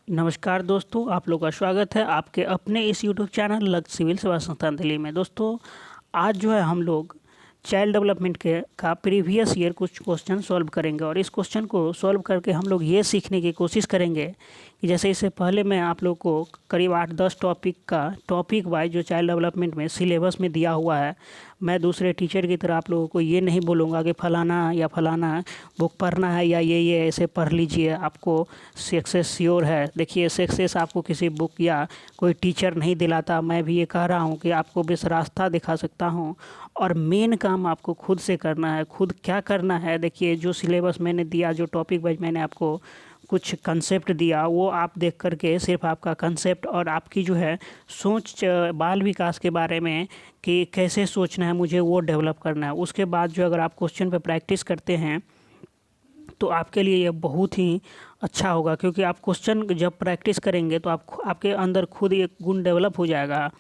नमस्कार दोस्तों, आप लोग का स्वागत है आपके अपने इस यूट्यूब चैनल लक्ष्य सिविल सेवा संस्थान दिल्ली में। दोस्तों, आज जो है हम लोग चाइल्ड डेवलपमेंट के का प्रीवियस ईयर कुछ क्वेश्चन सॉल्व करेंगे और इस क्वेश्चन को सॉल्व करके हम लोग ये सीखने की कोशिश करेंगे कि जैसे इससे पहले मैं आप लोग को करीब 8-10 टॉपिक का टॉपिक वाइज जो चाइल्ड डेवलपमेंट में सिलेबस में दिया हुआ है, मैं दूसरे टीचर की तरह आप लोगों को ये नहीं बोलूँगा कि फ़लाना या फ़लाना बुक पढ़ना है या ये ऐसे पढ़ लीजिए आपको सक्सेस श्योर है। देखिए, सक्सेस आपको किसी बुक या कोई टीचर नहीं दिलाता। मैं भी ये कह रहा हूँ कि आपको बस रास्ता दिखा सकता हूँ और मेन काम आपको खुद से करना है। खुद क्या करना है, देखिए जो सिलेबस मैंने दिया, जो टॉपिक वाइज मैंने आपको कुछ कंसेप्ट दिया, वो आप देख कर के सिर्फ आपका कंसेप्ट और आपकी जो है सोच बाल विकास के बारे में कि कैसे सोचना है मुझे वो डेवलप करना है। उसके बाद जो अगर आप क्वेश्चन पे प्रैक्टिस करते हैं तो आपके लिए ये बहुत ही अच्छा होगा, क्योंकि आप क्वेश्चन जब प्रैक्टिस करेंगे तो आपके अंदर खुद एक गुण डेवलप हो जाएगा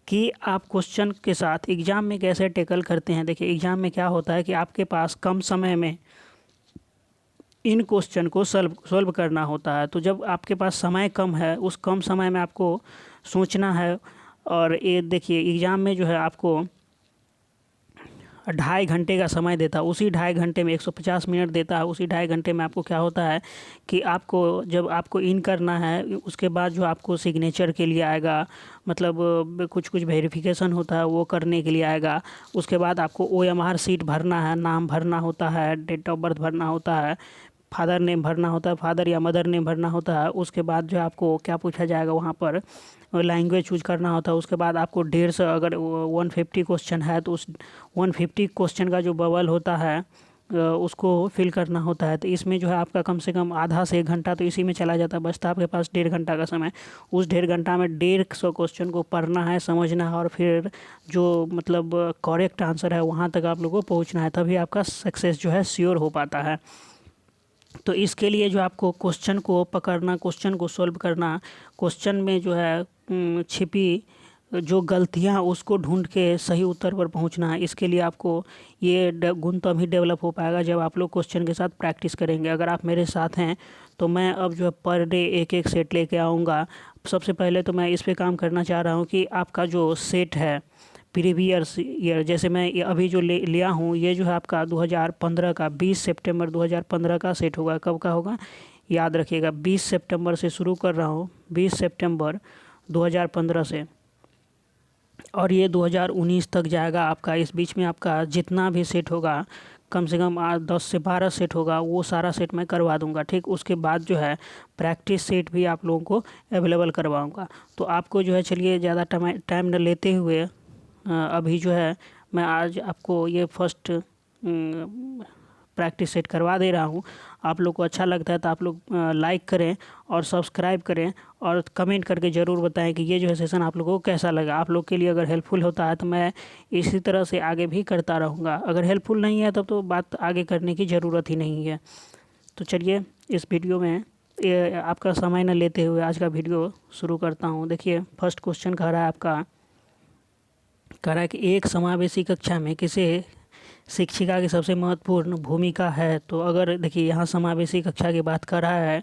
कि आप क्वेश्चन के साथ एग्ज़ाम में कैसे टैकल करते हैं। देखिए, एग्ज़ाम में क्या होता है कि आपके पास कम समय में इन क्वेश्चन को सॉल्व करना होता है। तो जब आपके पास समय कम है, उस कम समय में आपको सोचना है। और ये देखिए, एग्ज़ाम में जो है आपको 2.5 घंटे का समय देता है, उसी 2.5 घंटे में 150 मिनट देता है। उसी 2.5 घंटे में आपको क्या होता है कि आपको जब आपको इन करना है, उसके बाद जो आपको सिग्नेचर के लिए आएगा, मतलब कुछ कुछ वेरिफिकेशन होता है वो करने के लिए आएगा। उसके बाद आपको OMR शीट भरना है, नाम भरना होता है, डेट ऑफ बर्थ भरना होता है, फादर नेम भरना होता है, फादर या मदर नेम भरना होता है। उसके बाद जो आपको क्या पूछा जाएगा वहाँ पर लैंग्वेज चूज करना होता है। उसके बाद आपको 150, अगर 150 क्वेश्चन है तो उस 150 क्वेश्चन का जो बबल होता है उसको फिल करना होता है। तो इसमें जो है आपका कम से कम आधा से 1 घंटा तो इसी में चला जाता है। बचता आपके पास 1.5 घंटा का समय। उस 1.5 घंटा में 150 क्वेश्चन को पढ़ना है, समझना है और फिर जो मतलब करेक्ट आंसर है वहाँ तक आप लोगों को पहुँचना है, तभी आपका सक्सेस जो है श्योर हो पाता है। तो इसके लिए जो आपको क्वेश्चन को पकड़ना, क्वेश्चन को सॉल्व करना, क्वेश्चन में जो है छिपी जो गलतियां उसको ढूंढ के सही उत्तर पर पहुंचना है। इसके लिए आपको ये गुण तभी डेवलप हो पाएगा जब आप लोग क्वेश्चन के साथ प्रैक्टिस करेंगे। अगर आप मेरे साथ हैं तो मैं अब जो है पर डे एक एक सेट लेके आऊँगा। सबसे पहले तो मैं इस पे काम करना चाह रहा हूँ कि आपका जो सेट है प्रीवियस ईयर, जैसे मैं ये अभी जो लिया हूँ, ये जो है आपका 2015 का 20 सितंबर 2015 का सेट होगा। कब का होगा याद रखिएगा, 20 सितंबर से शुरू कर रहा हूँ, 20 सितंबर 2015 से, और ये 2019 तक जाएगा आपका। इस बीच में आपका जितना भी सेट होगा, कम से कम 10 से 12 सेट होगा, वो सारा सेट मैं करवा दूंगा। ठीक, उसके बाद जो है प्रैक्टिस सेट भी आप लोगों को अवेलेबल करवाऊंगा। तो आपको जो है, चलिए ज़्यादा टाइम न लेते हुए अभी जो है मैं आज आपको ये फर्स्ट प्रैक्टिस सेट करवा दे रहा हूँ। आप लोग को अच्छा लगता है तो आप लोग लाइक करें और सब्सक्राइब करें और कमेंट करके ज़रूर बताएं कि ये जो है सेशन आप लोगों को कैसा लगा। आप लोग के लिए अगर हेल्पफुल होता है तो मैं इसी तरह से आगे भी करता रहूँगा। अगर हेल्पफुल नहीं है तब तो बात आगे करने की ज़रूरत ही नहीं है। तो चलिए इस वीडियो में आपका समय न लेते हुए आज का वीडियो शुरू करता हूँ। देखिए, फर्स्ट क्वेश्चन कह रहा है आपका, कह रहा है कि एक समावेशी कक्षा में किसे शिक्षिका की सबसे महत्वपूर्ण भूमिका है। तो अगर देखिए यहाँ समावेशी कक्षा की बात कर रहा है,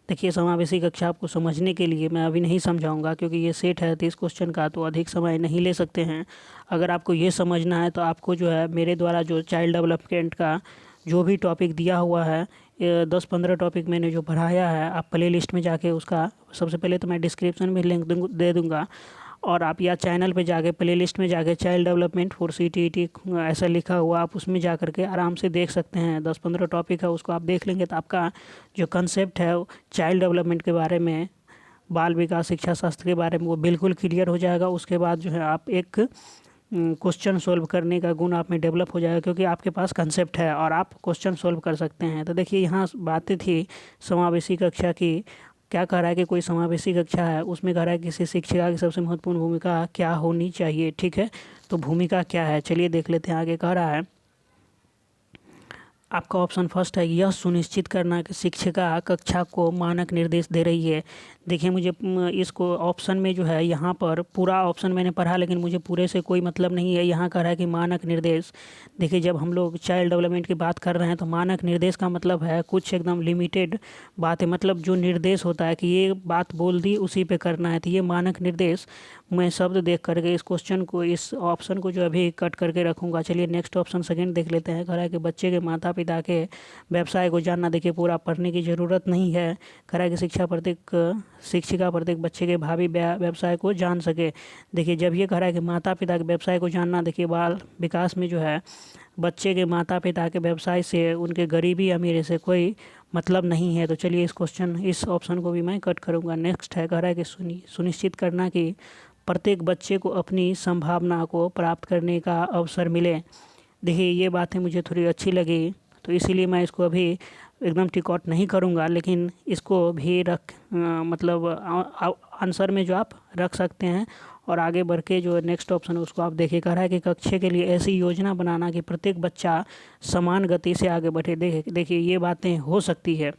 देखिए समावेशी कक्षा आपको समझने के लिए मैं अभी नहीं समझाऊंगा, क्योंकि ये सेट है 30 क्वेश्चन का, तो अधिक समय नहीं ले सकते हैं। अगर आपको ये समझना है तो आपको जो है मेरे द्वारा जो चाइल्ड डेवलपमेंट का जो भी टॉपिक दिया हुआ है, 10-15 टॉपिक मैंने जो पढ़ाया है, आप प्ले लिस्ट में जाके उसका, सबसे पहले तो मैं डिस्क्रिप्शन में लिंक दे दूँगा, और आप या चैनल पे जाके प्लेलिस्ट में जाके चाइल्ड डेवलपमेंट फॉर CTET ऐसा लिखा हुआ, आप उसमें जा कर के आराम से देख सकते हैं। 10-15 टॉपिक है, उसको आप देख लेंगे तो आपका जो कंसेप्ट है चाइल्ड डेवलपमेंट के बारे में, बाल विकास शिक्षा शास्त्र के बारे में, वो बिल्कुल क्लियर हो जाएगा। उसके बाद जो है आप एक क्वेश्चन सॉल्व करने का गुण आप में डेवलप हो जाएगा, क्योंकि आपके पास कंसेप्ट है और आप क्वेश्चन सॉल्व कर सकते हैं। तो देखिए यहाँ बातें थी समावेशी कक्षा की। क्या कह रहा है कि कोई समावेशी कक्षा है, उसमें कह रहा है किसी शिक्षिका की सबसे महत्वपूर्ण भूमिका क्या होनी चाहिए। ठीक है, तो भूमिका क्या है चलिए देख लेते हैं। आगे कह रहा है आपका ऑप्शन फर्स्ट है, यह सुनिश्चित करना कि शिक्षिका कक्षा को मानक निर्देश दे रही है। देखिए मुझे इसको ऑप्शन में जो है यहाँ पर पूरा ऑप्शन मैंने पढ़ा, लेकिन मुझे पूरे से कोई मतलब नहीं है। यहाँ कह रहा है कि मानक निर्देश। देखिए जब हम लोग चाइल्ड डेवलपमेंट की बात कर रहे हैं तो मानक निर्देश का मतलब है कुछ एकदम लिमिटेड बात है, मतलब जो निर्देश होता है कि ये बात बोल दी उसी पे करना है, तो ये मानक निर्देश। मैं शब्द देख करके इस क्वेश्चन को, इस ऑप्शन को जो अभी कट करके रखूँगा। चलिए नेक्स्ट ऑप्शन सेकेंड देख लेते हैं। कह रहा है कि बच्चे के माता पिता के व्यवसाय को जानना। देखिए पूरा पढ़ने की ज़रूरत नहीं है। कह रहा है कि शिक्षिका प्रत्येक बच्चे के भावी व्यवसाय को जान सके। देखिए जब ये कह रहा है कि माता पिता के व्यवसाय को जानना, देखिए बाल विकास में जो है बच्चे के माता पिता के व्यवसाय से उनके गरीबी अमीरी से कोई मतलब नहीं है। तो चलिए इस ऑप्शन को भी मैं कट करूँगा। नेक्स्ट है, कह रहा है कि सुनिश्चित करना कि प्रत्येक बच्चे को अपनी संभावना को प्राप्त करने का अवसर मिले। देखिए ये बातें मुझे थोड़ी अच्छी लगी, तो इसीलिए मैं इसको अभी एकदम टिक आउट नहीं करूँगा, लेकिन इसको भी मतलब आंसर में जो आप रख सकते हैं। और आगे बढ़ के जो नेक्स्ट ऑप्शन है उसको आप देखिए। कह रहा है कि कक्षा के लिए ऐसी योजना बनाना कि प्रत्येक बच्चा समान गति से आगे बढ़े। देखिए ये बातें हो सकती है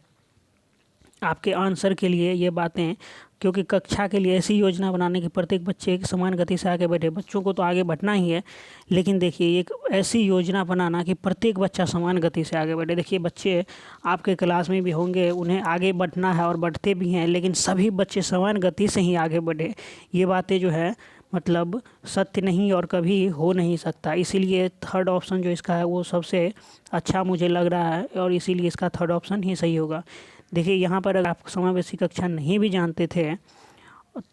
आपके आंसर के लिए, ये बातें, क्योंकि कक्षा के लिए ऐसी योजना बनाने की प्रत्येक बच्चे एक समान गति से आगे बढ़े। बच्चों को तो आगे बढ़ना ही है, लेकिन देखिए एक ऐसी योजना बनाना कि प्रत्येक बच्चा समान गति से आगे बढ़े। देखिए बच्चे आपके क्लास में भी होंगे, उन्हें आगे बढ़ना है और बढ़ते भी हैं, लेकिन सभी बच्चे समान गति से ही आगे बढ़े, ये बातें जो है मतलब सत्य नहीं और कभी हो नहीं सकता। इसीलिए थर्ड ऑप्शन जो इसका है वो सबसे अच्छा मुझे लग रहा है, और इसीलिए इसका थर्ड ऑप्शन ही सही होगा। देखिए यहाँ पर अगर आप समावेशी कक्षा नहीं भी जानते थे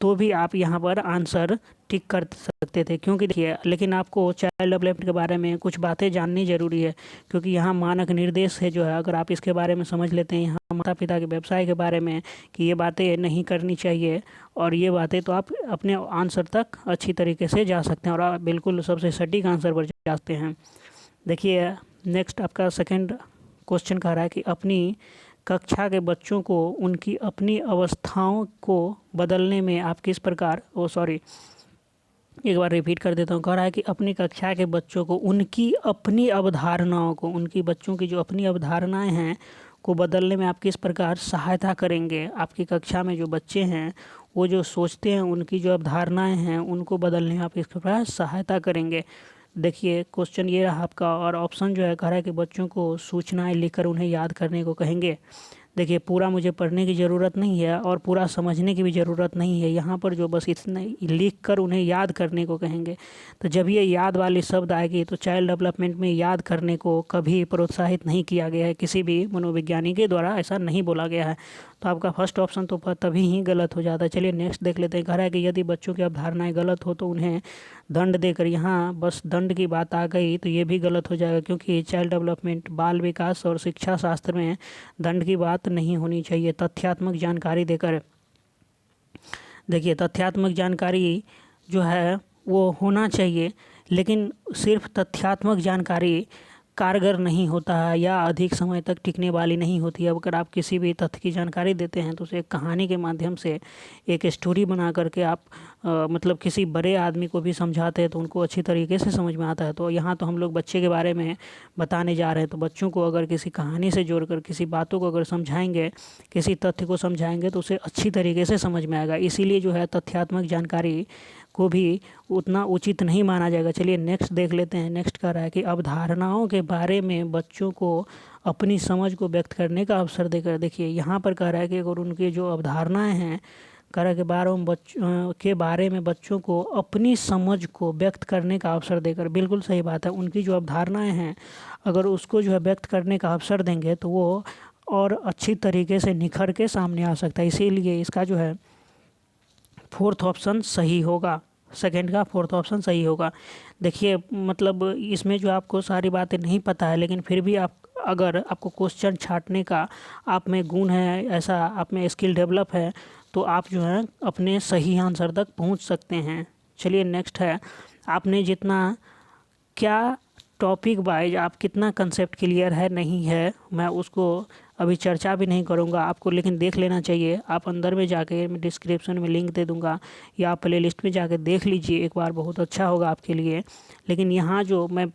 तो भी आप यहाँ पर आंसर टिक कर सकते थे, क्योंकि देखिए लेकिन आपको चाइल्ड डेवलपमेंट के बारे में कुछ बातें जाननी ज़रूरी है, क्योंकि यहाँ मानक निर्देश है जो है, अगर आप इसके बारे में समझ लेते हैं, यहाँ माता पिता के व्यवसाय के बारे में कि ये बातें नहीं करनी चाहिए, और ये बातें, तो आप अपने आंसर तक अच्छी तरीके से जा सकते हैं और आप बिल्कुल सबसे सटीक आंसर पर जाते हैं। देखिए नेक्स्ट आपका सेकेंड क्वेश्चन कह रहा है कि अपनी कक्षा के बच्चों को उनकी अपनी अवस्थाओं को बदलने में आप किस प्रकार, एक बार रिपीट कर देता हूँ। कह रहा है कि अपनी कक्षा के बच्चों को उनकी अपनी अवधारणाओं को, उनकी बच्चों की जो अपनी अवधारणाएं हैं को बदलने में आप किस प्रकार सहायता करेंगे। आपकी कक्षा में जो बच्चे हैं वो जो सोचते हैं, उनकी जो अवधारणाएं हैं उनको बदलने में आप किस प्रकार सहायता करेंगे। देखिए क्वेश्चन ये रहा आपका, और ऑप्शन जो है कह रहा है कि बच्चों को सूचनाएं लिखकर उन्हें याद करने को कहेंगे। देखिए पूरा मुझे पढ़ने की ज़रूरत नहीं है और पूरा समझने की भी ज़रूरत नहीं है, यहाँ पर जो बस इतने लिख कर उन्हें याद करने को कहेंगे। तो जब ये याद वाली शब्द आएगी तो चाइल्ड डेवलपमेंट में याद करने को कभी प्रोत्साहित नहीं किया गया है, किसी भी मनोविज्ञानी के द्वारा ऐसा नहीं बोला गया है। तो आपका फर्स्ट ऑप्शन तो तभी ही गलत हो जाता है। चलिए नेक्स्ट देख लेते हैं। कह रहा है कि यदि बच्चों की अवधारणाएं गलत हो तो उन्हें दंड देकर, यहाँ बस दंड की बात आ गई तो ये भी गलत हो जाएगा, क्योंकि चाइल्ड डेवलपमेंट, बाल विकास और शिक्षा शास्त्र में दंड की बात नहीं होनी चाहिए। तथ्यात्मक जानकारी देकर, देखिए तथ्यात्मक जानकारी जो है वो होना चाहिए, लेकिन सिर्फ तथ्यात्मक जानकारी कारगर नहीं होता है या अधिक समय तक टिकने वाली नहीं होती है। अगर आप किसी भी तथ्य की जानकारी देते हैं तो उसे एक कहानी के माध्यम से, एक स्टोरी बना करके आप मतलब किसी बड़े आदमी को भी समझाते हैं तो उनको अच्छी तरीके से समझ में आता है। तो यहाँ तो हम लोग बच्चे के बारे में बताने जा रहे हैं, तो बच्चों को अगर किसी कहानी से जोड़कर किसी बातों को अगर समझाएंगे, किसी तथ्य को समझाएंगे तो उसे अच्छी तरीके से समझ में आएगा। इसीलिए जो है तथ्यात्मक जानकारी को भी उतना उचित नहीं माना जाएगा। चलिए नेक्स्ट देख लेते हैं। नेक्स्ट कह रहा है कि अवधारणाओं के बारे में बच्चों को अपनी समझ को व्यक्त करने का अवसर देकर। देखिए यहाँ पर कह रहा है कि अगर उनकी जो अवधारणाएं हैं, कह रहा है के बारे में बच्चों को अपनी समझ को व्यक्त करने का अवसर देकर। बिल्कुल सही बात है, उनकी जो अवधारणाएं हैं अगर उसको जो है व्यक्त करने का अवसर देंगे तो वो और अच्छी तरीके से निखर के सामने आ सकता है। इसीलिए इसका जो है फोर्थ ऑप्शन सही होगा, सेकंड का फोर्थ ऑप्शन सही होगा। देखिए मतलब इसमें जो आपको सारी बातें नहीं पता है, लेकिन फिर भी अगर आपको क्वेश्चन छांटने का आप में गुण है, ऐसा आप में स्किल डेवलप है, तो आप जो है अपने सही आंसर तक पहुंच सकते हैं। चलिए नेक्स्ट है, आपने जितना क्या टॉपिक वाइज आप कितना कंसेप्ट क्लियर है नहीं है, मैं उसको अभी चर्चा भी नहीं करूँगा आपको, लेकिन देख लेना चाहिए। आप अंदर में जाके, मैं डिस्क्रिप्शन में लिंक दे दूँगा या प्ले लिस्ट में जाके देख लीजिए एक बार, बहुत अच्छा होगा आपके लिए। लेकिन यहाँ जो मैं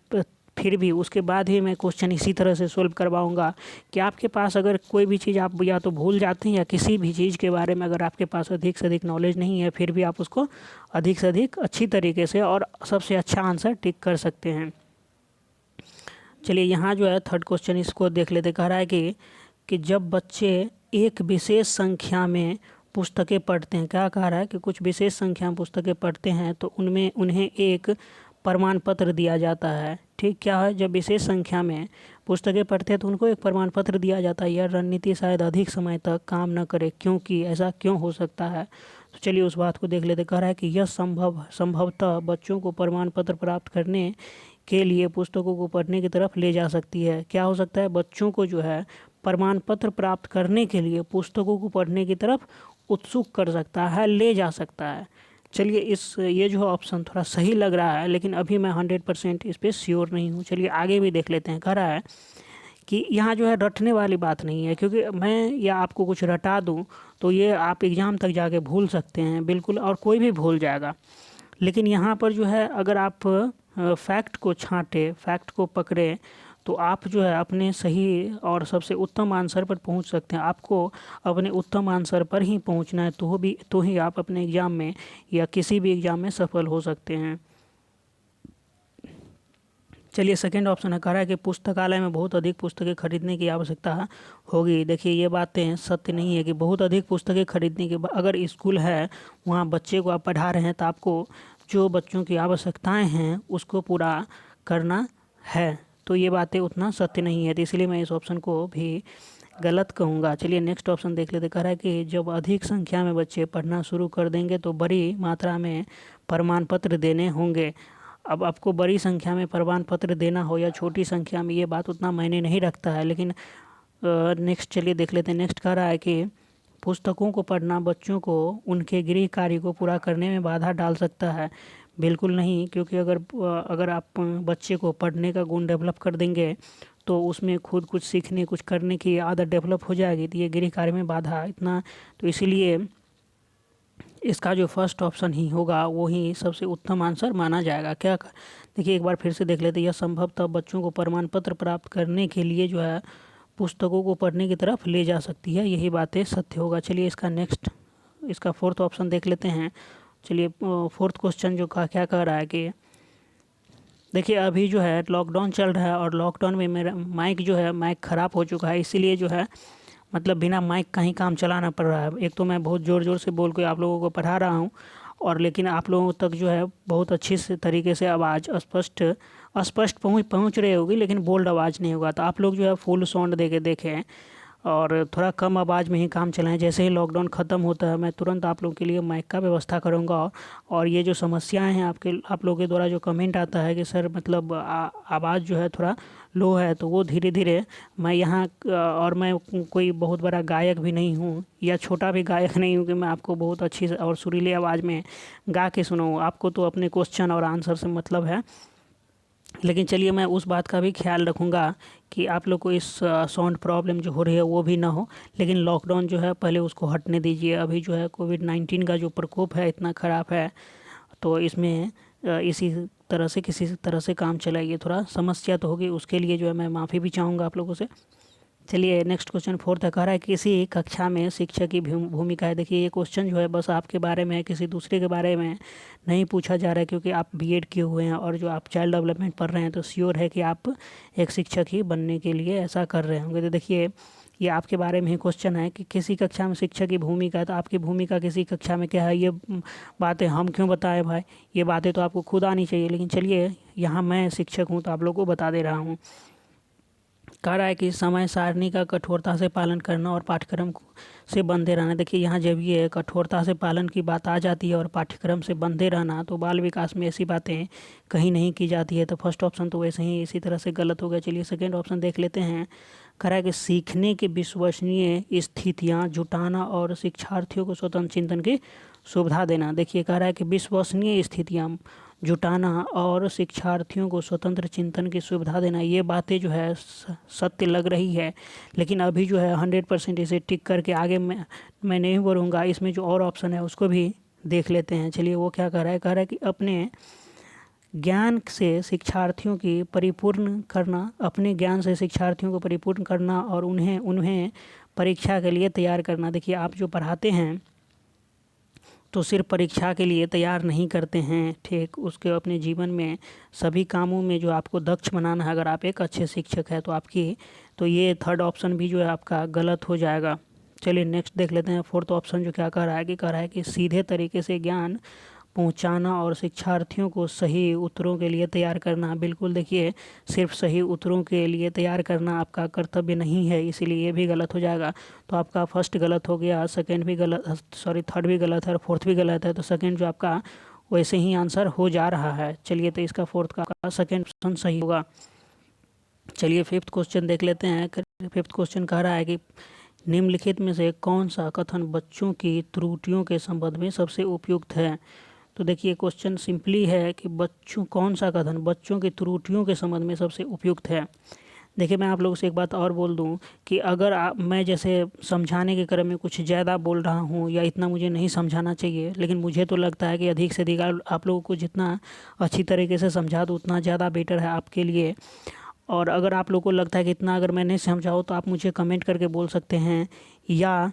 फिर भी उसके बाद ही मैं क्वेश्चन इसी तरह से सोल्व करवाऊंगा कि आपके पास अगर कोई भी चीज़ आप या तो भूल जाते हैं या किसी भी चीज़ के बारे में अगर आपके पास अधिक से अधिक नॉलेज नहीं है, फिर भी आप उसको अधिक से अधिक अच्छी तरीके से और सबसे अच्छा आंसर टिक कर सकते हैं। चलिए यहाँ जो है थर्ड क्वेश्चन इसको देख लेते। कह रहा है कि जब बच्चे एक विशेष संख्या में पुस्तकें पढ़ते हैं, क्या कह रहा है कि कुछ विशेष संख्या में पुस्तकें पढ़ते हैं तो उनमें उन्हें एक प्रमाण पत्र दिया जाता है। ठीक, क्या है, जब विशेष संख्या में पुस्तकें पढ़ते हैं तो उनको एक प्रमाण पत्र दिया जाता है। यह रणनीति शायद अधिक समय तक काम न करे, क्योंकि ऐसा क्यों हो सकता है। तो चलिए उस बात को देख लेते। कह रहा है कि यह संभवतः बच्चों को प्रमाण पत्र प्राप्त करने के लिए पुस्तकों को पढ़ने की तरफ ले जा सकती है। क्या हो सकता है, बच्चों को जो है प्रमाण पत्र प्राप्त करने के लिए पुस्तकों को पढ़ने की तरफ उत्सुक कर सकता है, ले जा सकता है। चलिए ये जो ऑप्शन थोड़ा सही लग रहा है, लेकिन अभी मैं 100% इस पर श्योर नहीं हूँ। चलिए आगे भी देख लेते हैं। कह रहा है कि यहाँ जो है रटने वाली बात नहीं है, क्योंकि मैं या आपको कुछ रटा दूँ तो ये आप एग्ज़ाम तक जाके भूल सकते हैं बिल्कुल, और कोई भी भूल जाएगा। लेकिन यहाँ पर जो है अगर आप फैक्ट को छांटे, फैक्ट को पकड़े, तो आप जो है अपने सही और सबसे उत्तम आंसर पर पहुंच सकते हैं। आपको अपने उत्तम आंसर पर ही पहुंचना है, तो ही आप अपने एग्ज़ाम में या किसी भी एग्ज़ाम में सफल हो सकते हैं। चलिए सेकंड ऑप्शन है। कह रहा है कि पुस्तकालय में बहुत अधिक पुस्तकें खरीदने की आवश्यकता होगी। देखिए ये बातें सत्य नहीं है कि बहुत अधिक पुस्तकें खरीदने के अगर स्कूल है, वहाँ बच्चे को आप पढ़ा रहे हैं तो आपको जो बच्चों की आवश्यकताएं हैं उसको पूरा करना है। तो ये बातें उतना सत्य नहीं है, तो इसलिए मैं इस ऑप्शन को भी गलत कहूँगा। चलिए नेक्स्ट ऑप्शन देख लेते। कह रहा है कि जब अधिक संख्या में बच्चे पढ़ना शुरू कर देंगे तो बड़ी मात्रा में प्रमाण पत्र देने होंगे। अब आपको बड़ी संख्या में प्रमाण पत्र देना हो या छोटी संख्या में, ये बात उतना मायने नहीं रखता है। लेकिन नेक्स्ट चलिए देख लेते हैं। नेक्स्ट कह रहा है कि पुस्तकों को पढ़ना बच्चों को उनके गृह कार्य को पूरा करने में बाधा डाल सकता है। बिल्कुल नहीं, क्योंकि अगर आप बच्चे को पढ़ने का गुण डेवलप कर देंगे तो उसमें खुद कुछ सीखने कुछ करने की आदत डेवलप हो जाएगी, तो ये गृह कार्य में बाधा इतना, तो इसीलिए इसका जो फर्स्ट ऑप्शन ही होगा वो ही सबसे उत्तम आंसर माना जाएगा। देखिए एक बार फिर से देख लेते हैं। यह संभवतः बच्चों को प्रमाण पत्र प्राप्त करने के लिए जो है पुस्तकों को पढ़ने की तरफ ले जा सकती है, यही बातें सत्य होगा। चलिए इसका फोर्थ ऑप्शन देख लेते हैं। चलिए फोर्थ क्वेश्चन जो क्या कह रहा है कि देखिए अभी जो है लॉकडाउन चल रहा है और लॉकडाउन में मेरा माइक ख़राब हो चुका है, इसीलिए जो है मतलब बिना माइक का ही काम चलाना पड़ रहा है। एक तो मैं बहुत ज़ोर ज़ोर से बोल के आप लोगों को पढ़ा रहा हूँ, और लेकिन आप लोगों तक जो है बहुत अच्छी से तरीके से आवाज़ स्पष्ट पहुँच रही होगी, लेकिन बोल्ड आवाज़ नहीं होगा। तो आप लोग जो है फुल साउंड दे के देखें और थोड़ा कम आवाज़ में ही काम चलाएं। जैसे ही लॉकडाउन ख़त्म होता है मैं तुरंत आप लोगों के लिए माइक का व्यवस्था करूंगा। और ये जो समस्याएं हैं आप लोगों के द्वारा जो कमेंट आता है कि सर मतलब आवाज़ जो है थोड़ा लो है, तो वो धीरे धीरे मैं यहाँ और मैं कोई बहुत बड़ा गायक भी नहीं हूँ या छोटा भी गायक नहीं हूँ कि मैं आपको बहुत अच्छी और सुरीली आवाज़ में गा के सुनाऊँ। आपको तो अपने क्वेश्चन और आंसर से मतलब है, लेकिन चलिए मैं उस बात का भी ख्याल रखूँगा कि आप लोग को इस साउंड प्रॉब्लम जो हो रही है वो भी ना हो। लेकिन लॉकडाउन जो है पहले उसको हटने दीजिए। अभी जो है कोविड-19 का जो प्रकोप है इतना ख़राब है, तो इसमें इसी तरह से किसी तरह से काम चलाइए। थोड़ा समस्या तो होगी, उसके लिए जो है मैं माफ़ी भी चाहूँगा आप लोगों से। चलिए नेक्स्ट क्वेश्चन फोर्थ है। कह रहा है किसी कक्षा में शिक्षक की भूमिका है। देखिए ये क्वेश्चन जो है बस आपके बारे में है, किसी दूसरे के बारे में नहीं पूछा जा रहा है, क्योंकि आप बीएड किए हुए हैं और जो आप चाइल्ड डेवलपमेंट पढ़ रहे हैं तो श्योर है कि आप एक शिक्षक ही बनने के लिए ऐसा कर रहे होंगे। तो देखिए ये आपके बारे में ही क्वेश्चन है कि किसी कक्षा में शिक्षक की भूमिका है, तो आपकी भूमिका किसी कक्षा में क्या है, ये बातें हम क्यों बताएं भाई, ये बातें तो आपको खुद आनी चाहिए। लेकिन चलिए यहाँ मैं शिक्षक हूँ तो आप लोगों को बता दे रहा हूँ। कह रहा है कि समय सारणी का कठोरता से पालन करना और पाठ्यक्रम से बंधे रहना। देखिए यहाँ जब ये कठोरता से पालन की बात आ जाती है और पाठ्यक्रम से बंधे रहना, तो बाल विकास में ऐसी बातें कहीं नहीं की जाती है। तो फर्स्ट ऑप्शन तो वैसे ही इसी तरह से गलत हो गया। चलिए सेकेंड ऑप्शन देख लेते हैं। कह रहा है कि सीखने की विश्वसनीय स्थितियाँ जुटाना और शिक्षार्थियों को स्वतंत्र चिंतन की सुविधा देना। देखिए कह रहा है कि विश्वसनीय स्थितियाँ जुटाना और शिक्षार्थियों को स्वतंत्र चिंतन की सुविधा देना, ये बातें जो है सत्य लग रही है। लेकिन अभी जो है 100% इसे टिक करके आगे मैं नहीं बढ़ूँगा। इसमें जो और ऑप्शन है उसको भी देख लेते हैं। चलिए वो क्या कह रहा है। कह रहा है कि अपने ज्ञान से शिक्षार्थियों की परिपूर्ण करना, अपने ज्ञान से शिक्षार्थियों को परिपूर्ण करना और उन्हें उन्हें परीक्षा के लिए तैयार करना। देखिए, आप जो पढ़ाते हैं तो सिर्फ परीक्षा के लिए तैयार नहीं करते हैं, ठीक, उसके अपने जीवन में सभी कामों में जो आपको दक्ष बनाना है। अगर आप एक अच्छे शिक्षक हैं तो आपकी, तो ये थर्ड ऑप्शन भी जो है आपका गलत हो जाएगा। चलिए नेक्स्ट देख लेते हैं। फोर्थ ऑप्शन जो क्या कह रहा है कि कह रहा है कि सीधे तरीके से ज्ञान पहुंचाना और शिक्षार्थियों को सही उत्तरों के लिए तैयार करना। बिल्कुल, देखिए, सिर्फ सही उत्तरों के लिए तैयार करना आपका कर्तव्य नहीं है, इसीलिए ये भी गलत हो जाएगा। तो आपका फर्स्ट गलत हो गया, सेकंड भी गलत, सॉरी थर्ड भी गलत है और फोर्थ भी गलत है। तो सेकंड जो आपका वैसे ही आंसर हो जा रहा है। चलिए, तो इसका फोर्थ का सेकंड ऑप्शन सही होगा। चलिए फिफ्थ क्वेश्चन देख लेते हैं। फिफ्थ क्वेश्चन कह रहा है कि निम्नलिखित में से कौन सा कथन बच्चों की त्रुटियों के संबंध में सबसे उपयुक्त है। तो देखिए, क्वेश्चन सिंपली है कि बच्चों, कौन सा कथन बच्चों की त्रुटियों के संबंध में सबसे उपयुक्त है। देखिए, मैं आप लोगों से एक बात और बोल दूं कि अगर मैं जैसे समझाने के क्रम में कुछ ज़्यादा बोल रहा हूं या इतना मुझे नहीं समझाना चाहिए, लेकिन मुझे तो लगता है कि अधिक से अधिक आप लोगों को जितना अच्छी तरीके से समझा दूँ उतना ज़्यादा बेटर है आपके लिए। और अगर आप लोगों को लगता है कि इतना अगर मैं नहीं समझाऊँ तो आप मुझे कमेंट करके बोल सकते हैं, या